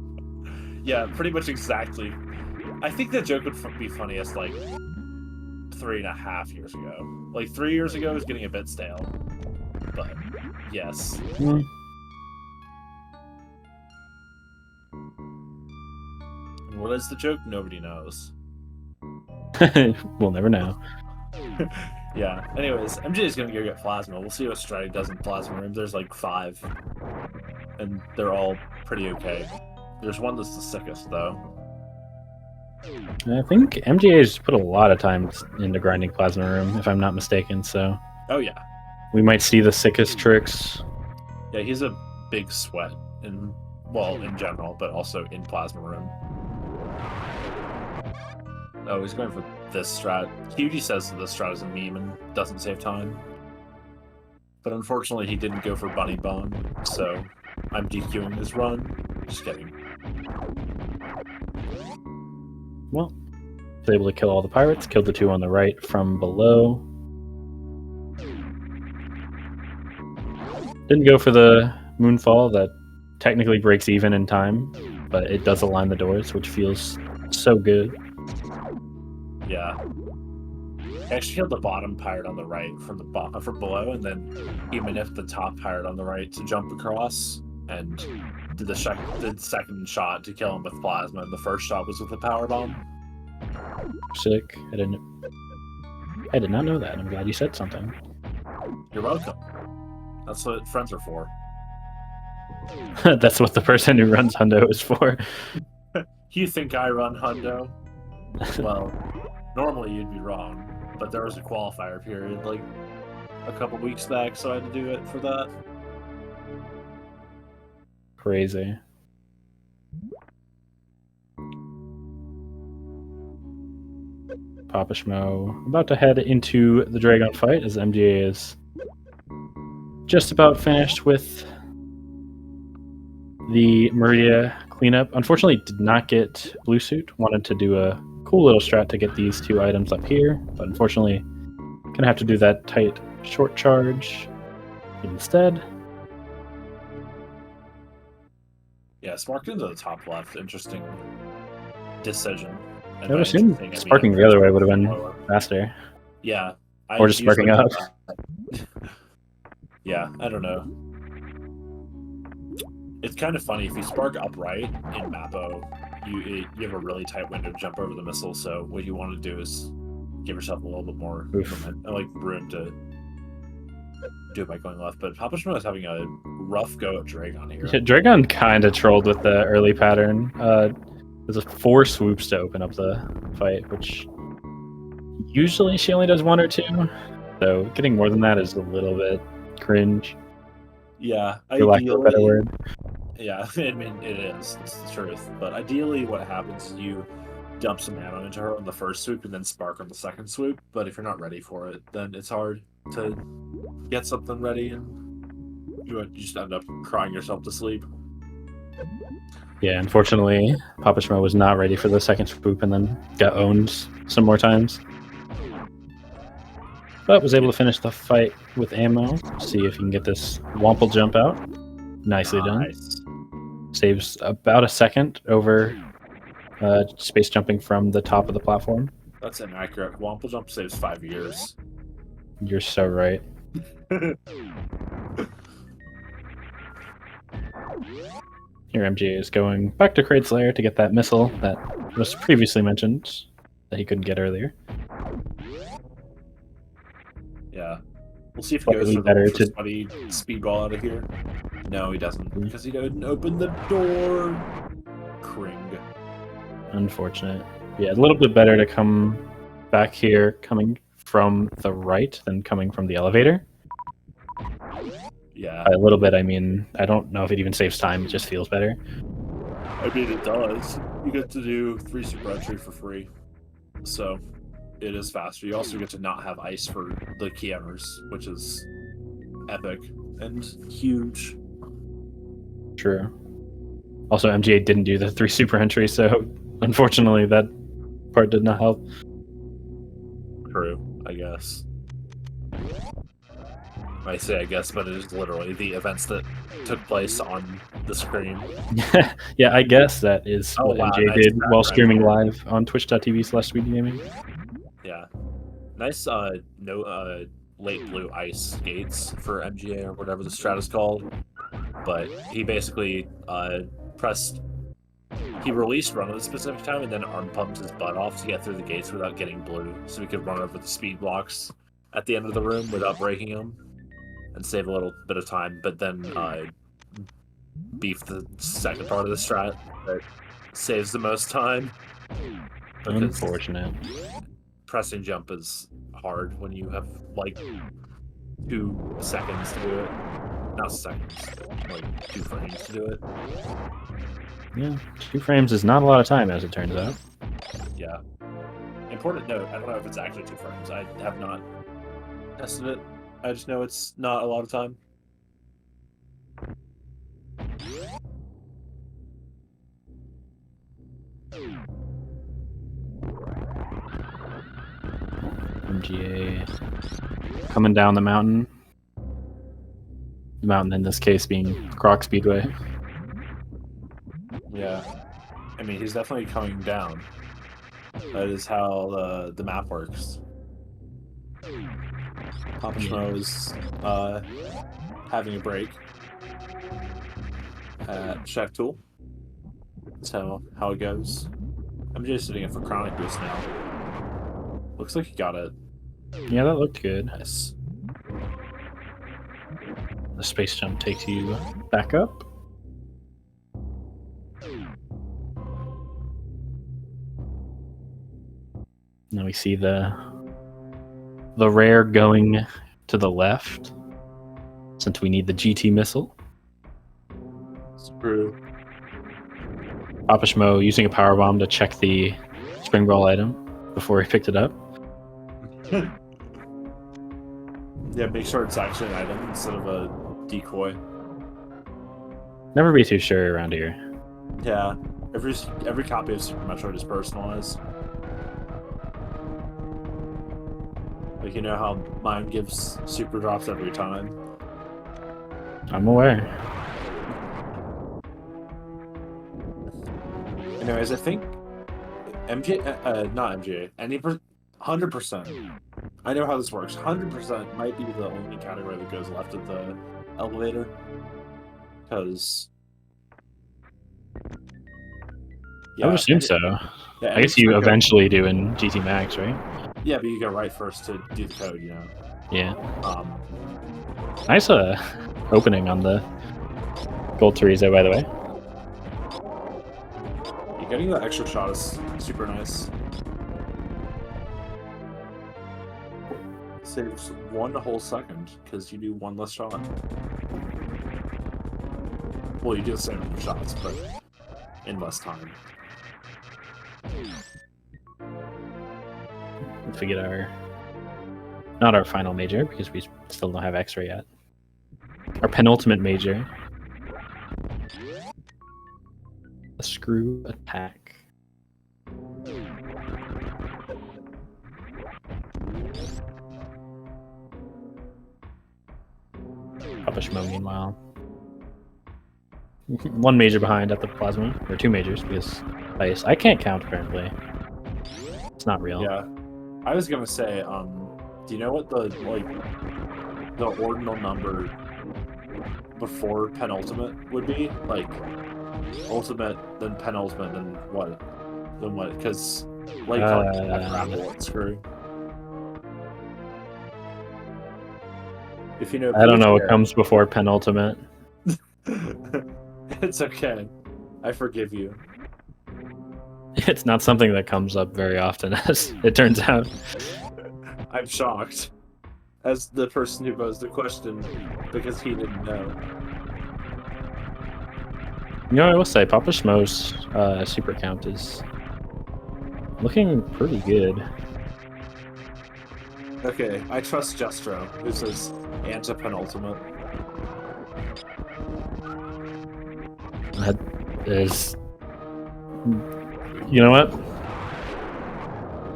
Yeah, pretty much exactly. I think that joke would be funniest, like, 3.5 years ago. Like, 3 years ago is getting a bit stale. But, yes. What is the joke? Nobody knows. We'll never know. Yeah. Anyways, MJ is gonna go get plasma. We'll see what Stratty does in plasma room. There's like 5, and they're all pretty okay. There's one that's the sickest though. I think MGA has put a lot of time into grinding plasma room, if I'm not mistaken. So. Oh yeah. We might see the sickest tricks. Yeah, he's a big sweat in general, but also in plasma room. Oh, he's going for this strat. Hugie says that this strat is a meme and doesn't save time. But unfortunately, he didn't go for Bunny Bone, so I'm DQing his run. Just kidding. Well, was able to kill all the pirates, killed the 2 on the right from below. Didn't go for the Moonfall that technically breaks even in time, but it does align the doors, which feels so good. Yeah. I actually killed the bottom pirate on the right from below, and then he manipulated the top pirate on the right to jump across, and did the second shot to kill him with plasma, and the first shot was with a power bomb. Sick. I did not know that. I'm glad you said something. You're welcome. That's what friends are for. That's what the person who runs Hundo is for. You think I run Hundo? Well, normally you'd be wrong, but there was a qualifier period like a couple weeks back, so I had to do it for that. Crazy. PapaSchmo about to head into the Dragon fight as MGA is just about finished with the Maria cleanup. Unfortunately, did not get blue suit. Wanted to do a cool little strat to get these two items up here, but unfortunately, gonna have to do that tight short charge instead. Yeah, sparked into the top left. Interesting decision. I would assume sparking the other way would have been faster. Yeah. Or just sparking up. Yeah, I don't know. It's kind of funny if you spark upright in Mappo, you have a really tight window to jump over the missile. So what you want to do is give yourself a little bit more room to do it by going left. But PapaSchmo is having a rough go at Dragon here. Yeah, Dragon kind of trolled with the early pattern. There's 4 swoops to open up the fight, which usually she only does 1 or 2. So getting more than that is a little bit cringe. Yeah, for lack of a better word. Yeah, I mean, it is. It's the truth. But ideally, what happens is you dump some ammo into her on the first swoop and then spark on the second swoop. But if you're not ready for it, then it's hard to get something ready, and you just end up crying yourself to sleep. Yeah, unfortunately, PapaSchmo was not ready for the second swoop and then got owned some more times. But was able to finish the fight with ammo. See if you can get this Wample jump out. Nicely done. Saves about a second over space jumping from the top of the platform. That's inaccurate. Wample jump saves 5 years. You're so right. Here MGA is going back to Kraid's lair to get that missile that was previously mentioned that he couldn't get earlier. Yeah. We'll see if he goes for the sweaty speedball out of here. No, he doesn't, because he didn't open the door. Cring. Unfortunate. Yeah, a little bit better to come back here coming from the right than coming from the elevator. Yeah. By a little bit, I mean, I don't know if it even saves time, it just feels better. I mean, it does. You get to do 3 super entry for free. So, it is faster. You also get to not have ice for the key enters, which is epic and huge. True. Also, MGA didn't do the 3 super entries, so unfortunately that part did not help. True, I guess. I say I guess, but it is literally the events that took place on the screen. Yeah, I guess that is what MGA did while streaming live on twitch.tv/SpeedGaming. Yeah. Nice late blue ice gates for MGA or whatever the strat is called. But he basically he released run at a specific time and then arm pumped his butt off to get through the gates without getting blue, so he could run over the speed blocks at the end of the room without breaking them and save a little bit of time, but then beef the second part of the strat that saves the most time. Unfortunate. Pressing jump is hard when you have like 2 seconds to do it. Not seconds, like 2 frames to do it. Yeah, 2 frames is not a lot of time, as it turns out. Yeah. Important note, I don't know if it's actually 2 frames. I have not tested it. I just know it's not a lot of time. MGA coming down the mountain. The mountain in this case being Croc Speedway. Yeah. I mean, he's definitely coming down. That is how the map works. PapaSchmo is having a break at Shack Tool. That's how it goes. I'm just sitting in for Chronic Boost now. Looks like he got it. Yeah, that looked good. Nice. The space jump takes you back up. Now we see the rare going to the left, since we need the GT missile. Screw. PapaSchmo using a power bomb to check the spring ball item before he picked it up. Yeah, make sure it's actually an item instead of a decoy. Never be too sure around here. Yeah, every copy of Super Metroid is personalized. Like, you know how mine gives super drops every time? I'm aware. Anyways, I think not MGA, 100%. I know how this works. 100% might be the only category that goes left of the elevator. Because... I would assume so. Yeah, I guess you eventually do in GT Max, right? Yeah, but you go right first to do the code, you know? Yeah. Nice opening on the Gold Chorizo, by the way. Yeah, getting that extra shot is super nice. Saves 1 whole second, because you do 1 less shot. Well, you do the same number of shots, but in less time. If we get not our final major, because we still don't have X-ray yet. Our penultimate major. A screw attack. PapaSchmo, meanwhile. 1 major behind at the plasma, or 2 majors, because I can't count currently. It's not real. Yeah. I was gonna say, do you know what the ordinal number before penultimate would be? Like, ultimate, then penultimate, then what? Then what? Because, like, grapple and screw. If you know, I don't know what comes before penultimate. It's okay. I forgive you. It's not something that comes up very often, as it turns out. I'm shocked. As the person who posed the question, because he didn't know. You know, I will say, PapaSchmo's super count is looking pretty good. Okay, I trust Jestro, who says anti-penultimate. That is... You know what?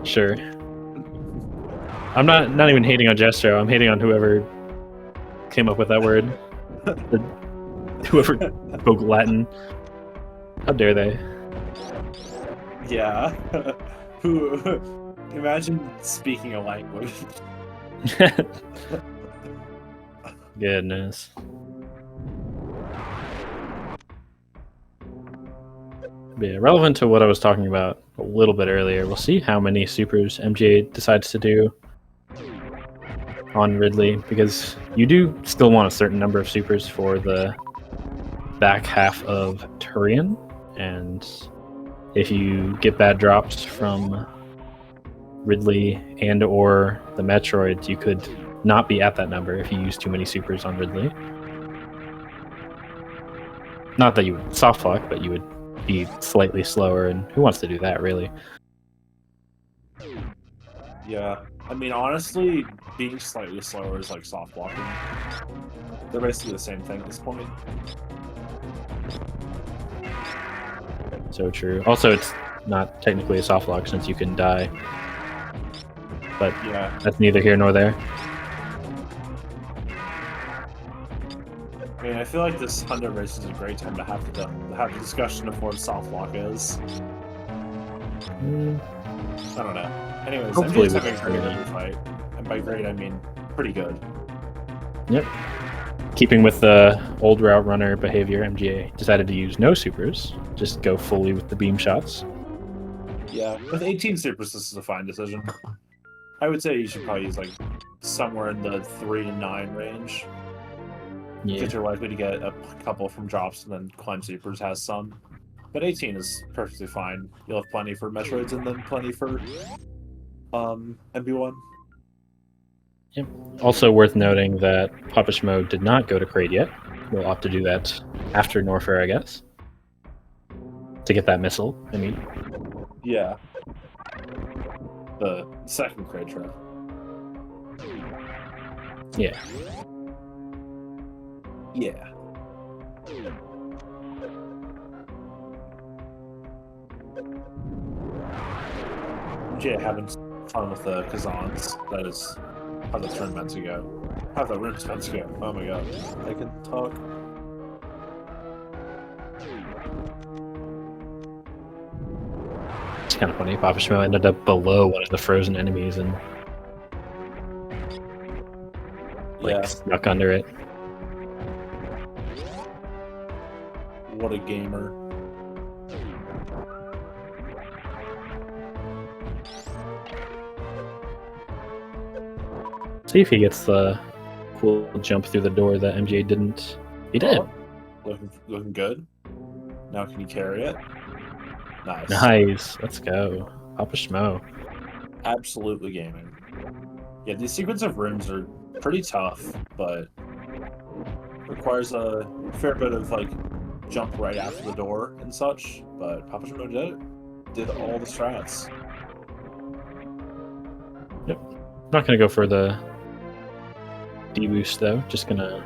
Sure. I'm not even hating on Jestro. I'm hating on whoever came up with that word. Whoever spoke Latin. How dare they? Yeah. Who? Imagine speaking a language. Goodness. But yeah, relevant to what I was talking about a little bit earlier, we'll see how many supers MGA decides to do on Ridley, because you do still want a certain number of supers for the back half of Turian, and if you get bad drops from Ridley and or the Metroids, you could not be at that number if you use too many supers on Ridley. Not that you would soft lock, but you would be slightly slower, and who wants to do that, really? Yeah, I mean, honestly, being slightly slower is like soft blocking. They're basically the same thing at this point. So true. Also, it's not technically a soft lock since you can die. But yeah, that's neither here nor there. mean, I feel like this Hundo race is a great time to have the discussion of what soft lock is. I don't know. Anyways, Hopefully MJ's having a with great the- every fight, and by great I mean pretty good. Yep. Keeping with the old route runner behavior, MGA decided to use no supers, just go fully with the beam shots. Yeah, with 18 supers, this is a fine decision. I would say you should probably use like somewhere in the 3 to 9 range. Yeah. Because you're likely to get a couple from drops, and then climb supers has some. But 18 is perfectly fine. You'll have plenty for Metroids and then plenty for MB1. Yep. Also worth noting that PapaSchmo did not go to Crate yet. We'll opt to do that after Norfair, I guess. To get that missile, I mean. Yeah. The second crate trip. Yeah. Yeah. MJ having fun with the Kazans. That is how the tournament's to go. How the room's meant to go. Oh my god. I can talk. It's kind of funny. PapaSchmo ended up below one of the frozen enemies and Yeah. stuck under it. What a gamer. See if he gets the cool jump through the door that MJ didn't. He did. Oh, looking good. Now can you carry it? Nice. Nice. Let's go. PapaSchmo. Absolutely gaming. Yeah, these sequence of rooms are pretty tough, but requires a fair bit of like jump right after the door and such. But PapaSchmo did all the strats. Yep. Not gonna go for the D-boost though. Just gonna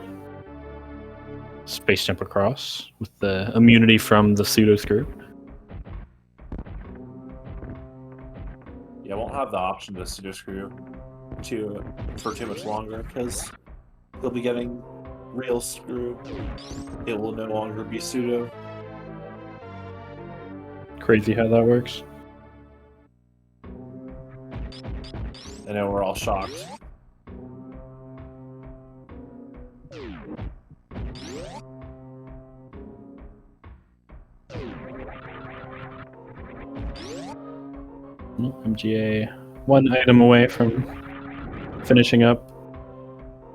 space jump across with the immunity from the pseudo screw. Yeah, I won't have the option to pseudo screw for too much longer because he'll be getting real screw. It will no longer be pseudo. Crazy how that works. I know we're all shocked. MGA one item away from finishing up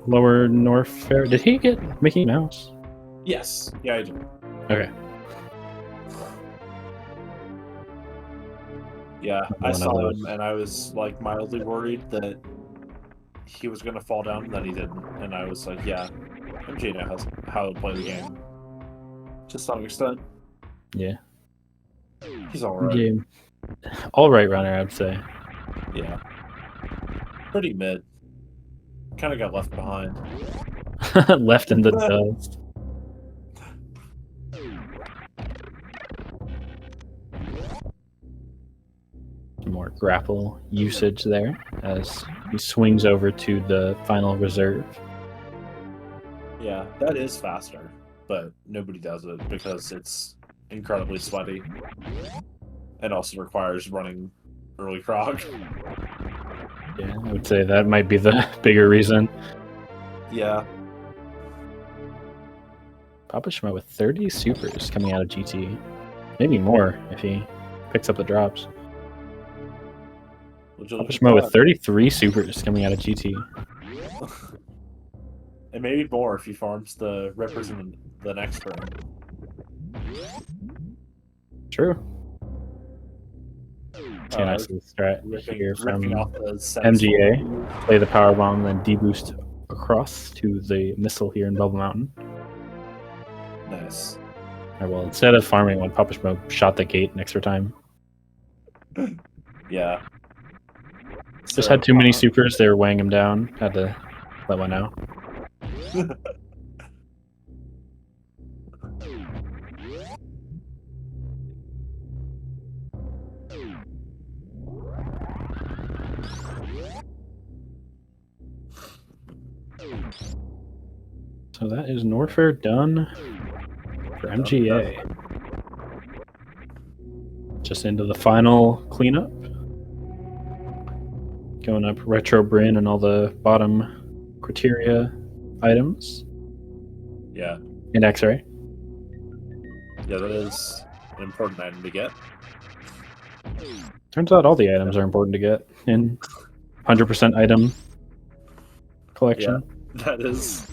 lower Norfair. Did he get Mickey Mouse? Yes. Yeah, I do. Okay. Yeah, I One of saw those. him and I was like mildly worried that he was gonna fall down, and then he didn't. And I was like, yeah, MJ knows how to play the game. To some extent. Yeah. He's alright. Game. All right runner, I'd say. Yeah. Pretty mid. Kinda got left behind. Left in the dust. More grapple usage there as he swings over to the final reserve. Yeah, that is faster, but nobody does it because it's incredibly sweaty. And also requires running early croc. Yeah, I would say that might be the bigger reason. Yeah. PapaSchmo with 30 supers coming out of GT. Maybe more if he picks up the drops. PapaSchmo with 33 supers coming out of GT. And maybe more if he farms the Rippers in the next room. True. See a nice little strat here from MGA. Play the power bomb, then deboost across to the missile here in Bubble Mountain. Nice. Right, well, instead of farming when PapaSchmo shot the gate an extra time. Yeah. Just had too many supers, they were weighing him down. Had to let one out. So that is Norfair done for MGA. Just into the final cleanup. Going up Retro Bryn and all the bottom criteria items. Yeah. And X-Ray. Yeah, that is an important item to get. Turns out all the items are important to get in 100% item collection. Yeah, that is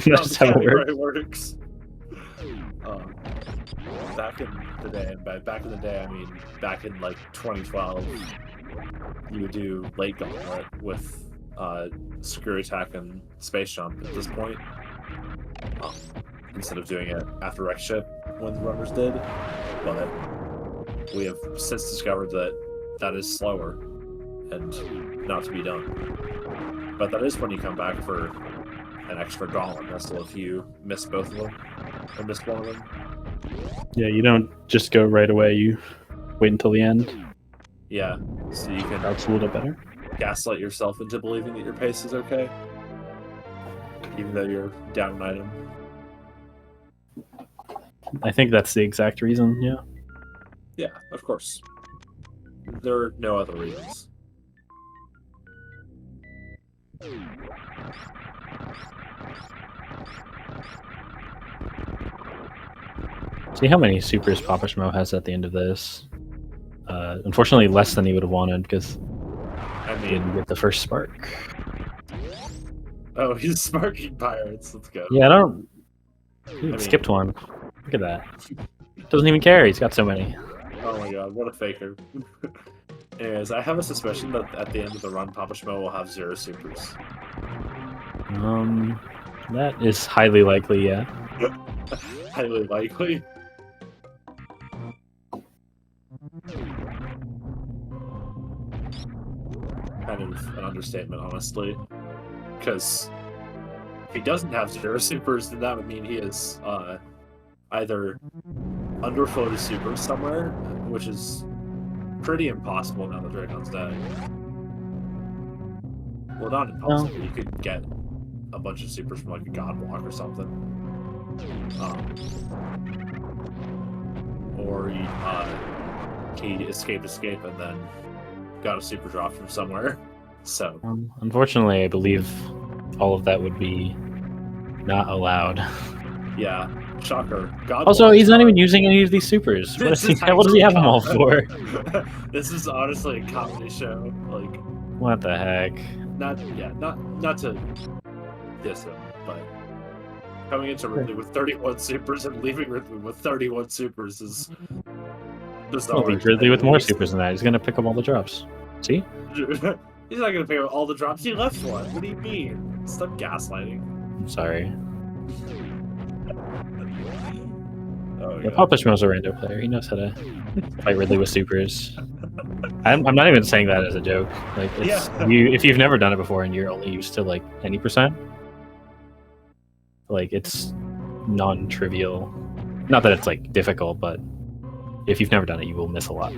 That's how it works. works. Back in the day, and by back in the day, I mean back in like 2012, you would do late gauntlet with Screw Attack and Space Jump at this point, instead of doing it after Wreck Ship when the runners did. But we have since discovered that that is slower and not to be done. But that is when you come back for an extra gauntlet pistol if you miss both of them or miss one of them. Yeah, you don't just go right away. You wait until the end. Yeah, so you can That's a little better. gaslight yourself into believing that your pace is okay, even though you're down an item. I think that's the exact reason, yeah. Yeah, of course. There are no other reasons. See how many supers PapaSchmo has at the end of this. Unfortunately, less than he would have wanted because I he mean, didn't get the first spark. oh, he's sparking pirates. Let's go. Yeah, I don't. He I mean- skipped one. Look at that. Doesn't even care. He's got so many. Oh my god, what a faker. Anyways, I have a suspicion that at the end of the run, PapaSchmo will have 0 supers. That is highly likely. Yeah. Highly likely. Kind of an understatement, honestly. Because if he doesn't have 0 supers, then that would mean he is either underfloated supers somewhere, which is pretty impossible now that Dragon's dead. Well, not impossible. You could get a bunch of supers from like a God Block or something. Or he escaped and then got a super drop from somewhere. So Unfortunately, I believe all of that would be not allowed. yeah, shocker. God Also, Block he's not are- even using any of these supers. What, This is he, is what does he have them all actually for? This is honestly a comedy show. Like, What the heck? not to diss him, but coming into Ridley with 31 supers and leaving Ridley with 31 supers is bizarre. Well, leave Ridley with more supers than that. He's gonna pick up all the drops. See? He's not gonna pick up all the drops. He left one. What do you mean? Stop gaslighting. I'm sorry. Oh, Yeah, God. PapaSchmo's a rando player. He knows how to fight Ridley with supers. I'm not even saying that as a joke. Like, it's, Yeah. if you've never done it before and you're only used to like any percent, like it's non-trivial. Not that it's like difficult, but if you've never done it, you will miss a lot.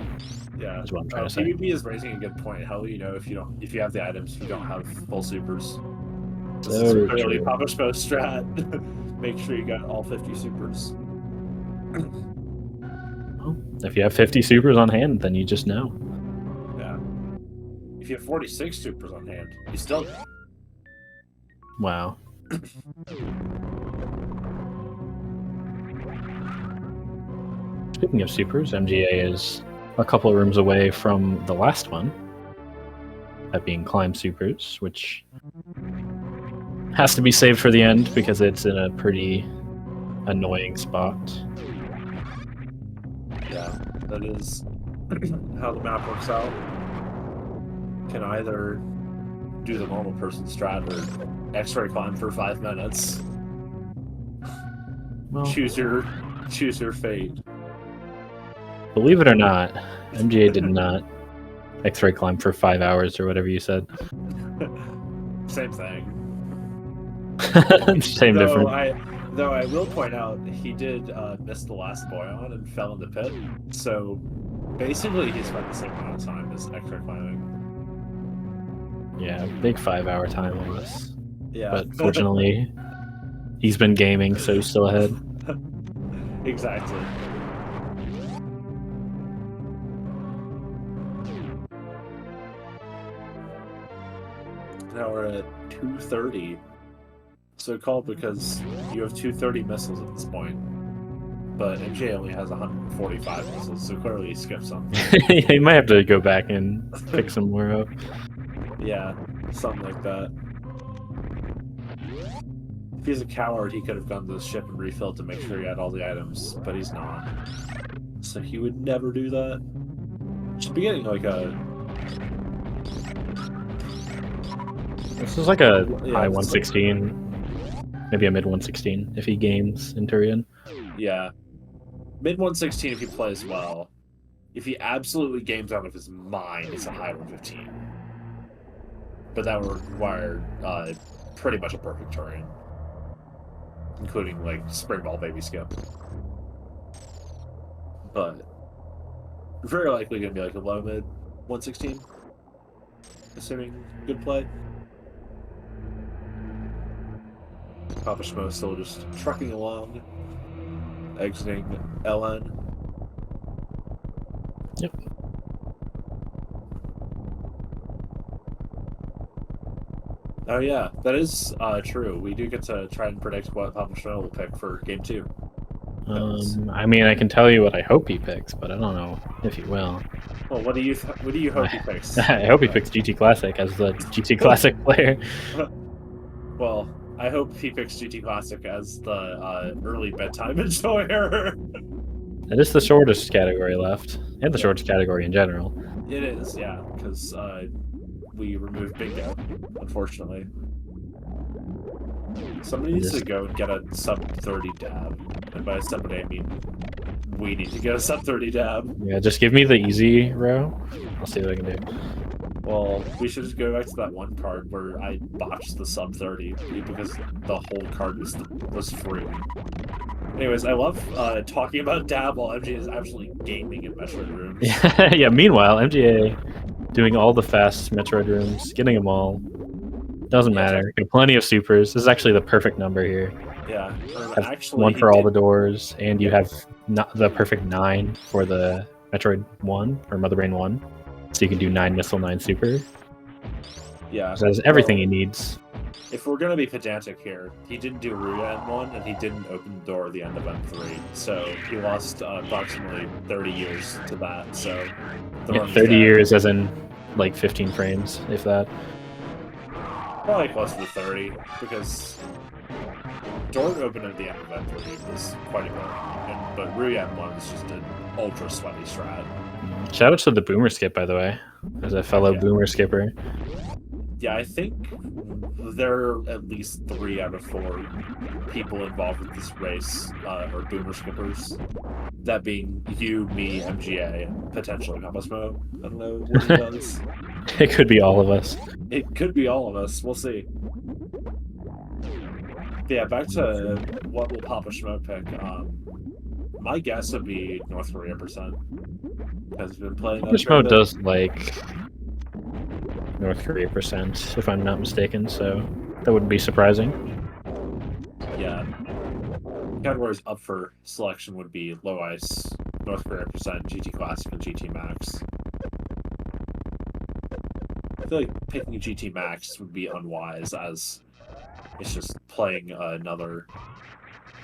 Yeah, Is what I'm trying to say. PvP is raising a good point. How will you know if you have the items, you don't have full supers? This is So clearly true. PapaSchmo strat. Make sure you got all 50 supers. Well, if you have 50 supers on hand, then you just know. Yeah. If you have 46 supers on hand, you still. Wow. Speaking of supers, MGA is a couple of rooms away from the last one. That being climb supers, which has to be saved for the end because it's in a pretty annoying spot. Yeah, that is how the map works out. Can either do the normal person strat or X-ray climb for 5 minutes. Well, Choose your fate. believe it or not, MGA did not X-ray climb for 5 hours or whatever you said. Same thing. Same difference. Though I will point out, he did miss the last boyon and fell in the pit. So basically, he spent the same amount of time as X-ray climbing. Yeah, big 5 hour time on this. Yeah, But fortunately, he's been gaming, so he's still ahead. Exactly. Now we're at 230. So called because you have 230 missiles at this point. But MJ only has 145 missiles, so clearly he skipped something. Yeah, he might have to go back and pick some more up. Yeah, something like that. If he's a coward, he could have gone to the ship and refilled to make sure he had all the items, but he's not. So he would never do that. Should be getting like a... This is like a high 116, maybe a mid 116 if he games in Turian. Yeah. Mid 116 if he plays well. If he absolutely games out of his mind, it's a high 115. But that would require pretty much a perfect Turian. Including, like, Spring Ball Baby Skip. But very likely going to be like a low mid 116. Assuming good play. PapaSchmo still just trucking along. Exiting LN. Yep. Oh yeah, that is true. We do get to try and predict what PapaSchmo will pick for game 2. I mean, I can tell you what I hope he picks, but I don't know if he will. Well, what do you hope he picks? I hope he picks GT Classic as the GT Classic player. Well, I hope he picks GT Classic as the early bedtime enjoyer. It is the shortest category left, and the shortest category in general. It is, yeah, because we removed bingo, unfortunately. Somebody needs to go and get a sub-30 dab. And by somebody, I mean we need to get a sub-30 dab. Yeah, just give me the easy row. I'll see what I can do. Well, we should just go back to that one card where I botched the sub-30 because the whole card was free. Anyways, I love talking about dab while MJ is actually gaming in Metroid rooms. Yeah, meanwhile, MGA doing all the fast Metroid rooms, getting them all. Doesn't matter. Got plenty of supers. This is actually the perfect number here. Yeah. Actually, one for all the doors, and you have the perfect 9 for the Metroid 1, or Mother Brain 1. So you can do 9 missile, 9 super. Yeah. So that's everything he needs. If we're going to be pedantic here, he didn't do Ruya M1, and he didn't open the door at the end of M3. So he lost approximately 30 years to that. So yeah, 30 years as in like 15 frames, if that. Probably closer to 30, because door open at the end of M3 was quite a bit. But Ruya M1 is just an ultra sweaty strat. Shout out to the boomer skip, by the way, as a fellow boomer skipper. Yeah, I think there are at least 3 out of 4 people involved with this race are boomer skippers. That being you, me, MGA, and potentially PapaSchmo. I don't know what he does. It could be all of us. It could be all of us. We'll see. Yeah, back to what will PapaSchmo pick. My guess would be North Korea %. Has been playing. PapaSchmo does like North Korea %, if I'm not mistaken, so that wouldn't be surprising. Yeah. Categories up for selection would be Low Ice, North Korea %, GT Classic, and GT Max. I feel like picking GT Max would be unwise, as it's just playing another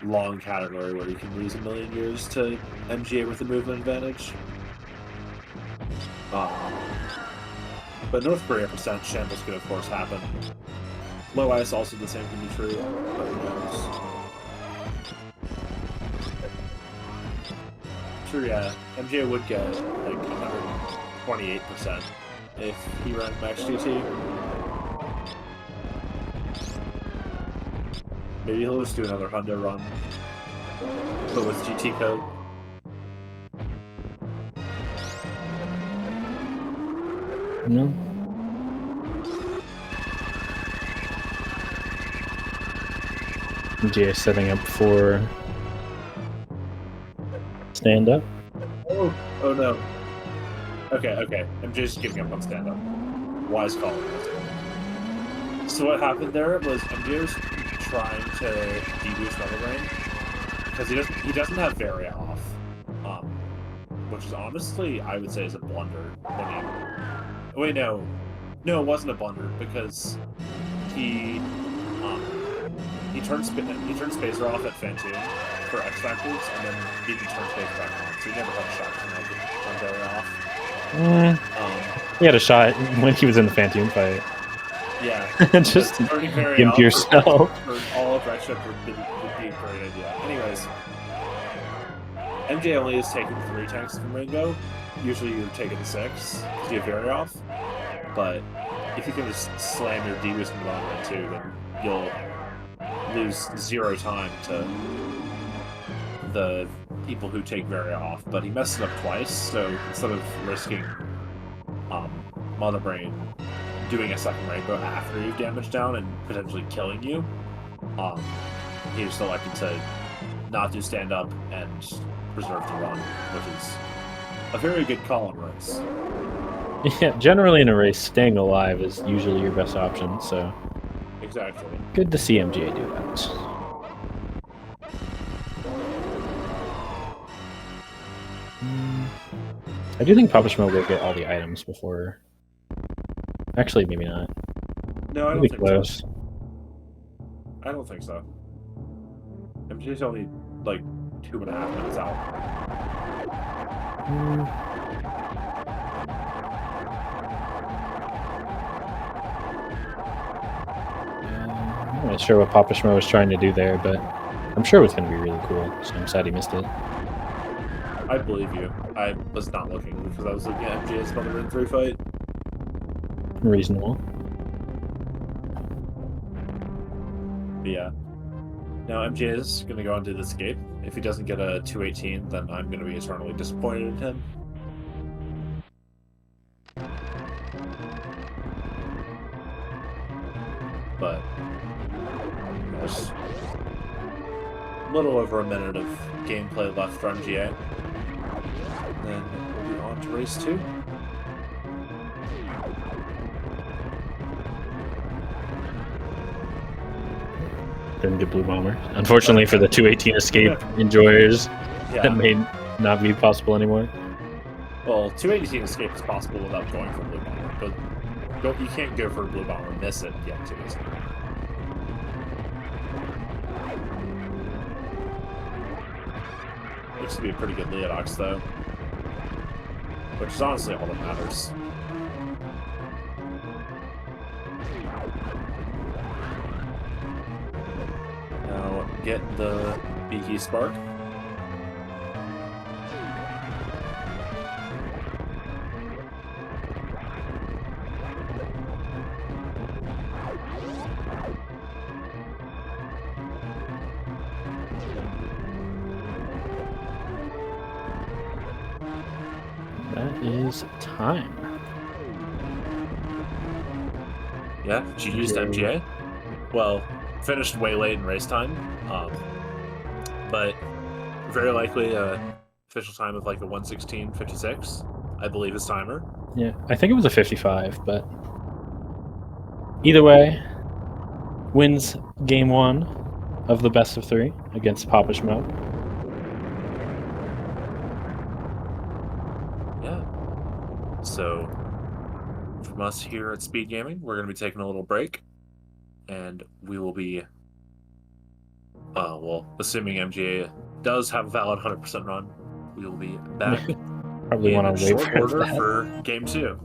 long category where you can lose a million years to MGA with a movement advantage. But North Korea % shambles could of course happen. Low Ice also the same can be true, but who knows. Sure, yeah, MGA would get like 128% if he ran Max GT. Maybe he'll just do another Hundo run, but with GT code. No. MGA setting up for stand up. Oh no. Okay. I'm just giving up on stand up. Wise call. So what happened there was MJ was trying to deboost Mother Brain because he doesn't have very off, which is honestly I would say is a blunder. Wait, no, it wasn't a blunder because he turned Spacer off at Fantoon for X Factors, and then he can turn Spacer back on, so he never had a shot to make it on very off. He had a shot when he was in the Fantoon fight. Yeah, just gimp yourself. For all of X Factor would be a great idea. Anyways, MJ only is taking 3 tanks from Rainbow. Usually you're taking 6 because you have very off. But if you can just slam your D-boost into Mother too, then you'll lose 0 time to the people who take very off. But he messed it up twice, so instead of risking Mother Brain doing a second Rainbow after you've damaged down and potentially killing you, he just elected to not do stand up and preserve the run, which is a very good call on race. Yeah, generally in a race, staying alive is usually your best option, so... Exactly. Good to see MGA do that. I do think PapaSchmo will get all the items before... Actually, maybe not. No, I don't think close. so. I don't think so. MGA's only, like, 2.5 minutes out. I'm not sure what PapaSchmo was trying to do there, but I'm sure it was going to be really cool, so I'm sad he missed it. I believe you. I was not looking because I was looking at MGA's Mother Brain 3 fight. Reasonable. But yeah. Now MGA is going to go on to the escape. If he doesn't get a 218, then I'm going to be eternally disappointed in him. But there's a little over a minute of gameplay left for MGA. Then we'll be on to race 2. Didn't get Blue Bomber. Unfortunately for the 218 escape enjoyers, that may not be possible anymore. Well, 218 escape is possible without going for Blue Bomber, but you can't go for a Blue Bomber and miss it yet, too. Looks to be a pretty good Leodox, though. Which is honestly all that matters. Now, get the Beaky Spark. That is time. Yeah, GG's to MGA. Well, finished way late in race time, but very likely official time of like a 1:16:56, I believe his timer. Yeah, I think it was a 55, but either way, wins game 1 of the best of 3 against PapaSchmo. Yeah. So, from us here at SpeedGaming, we're going to be taking a little break, and we will be, well, assuming MGA does have a valid 100% run, we will be back Probably want to wait short order that. for game 2.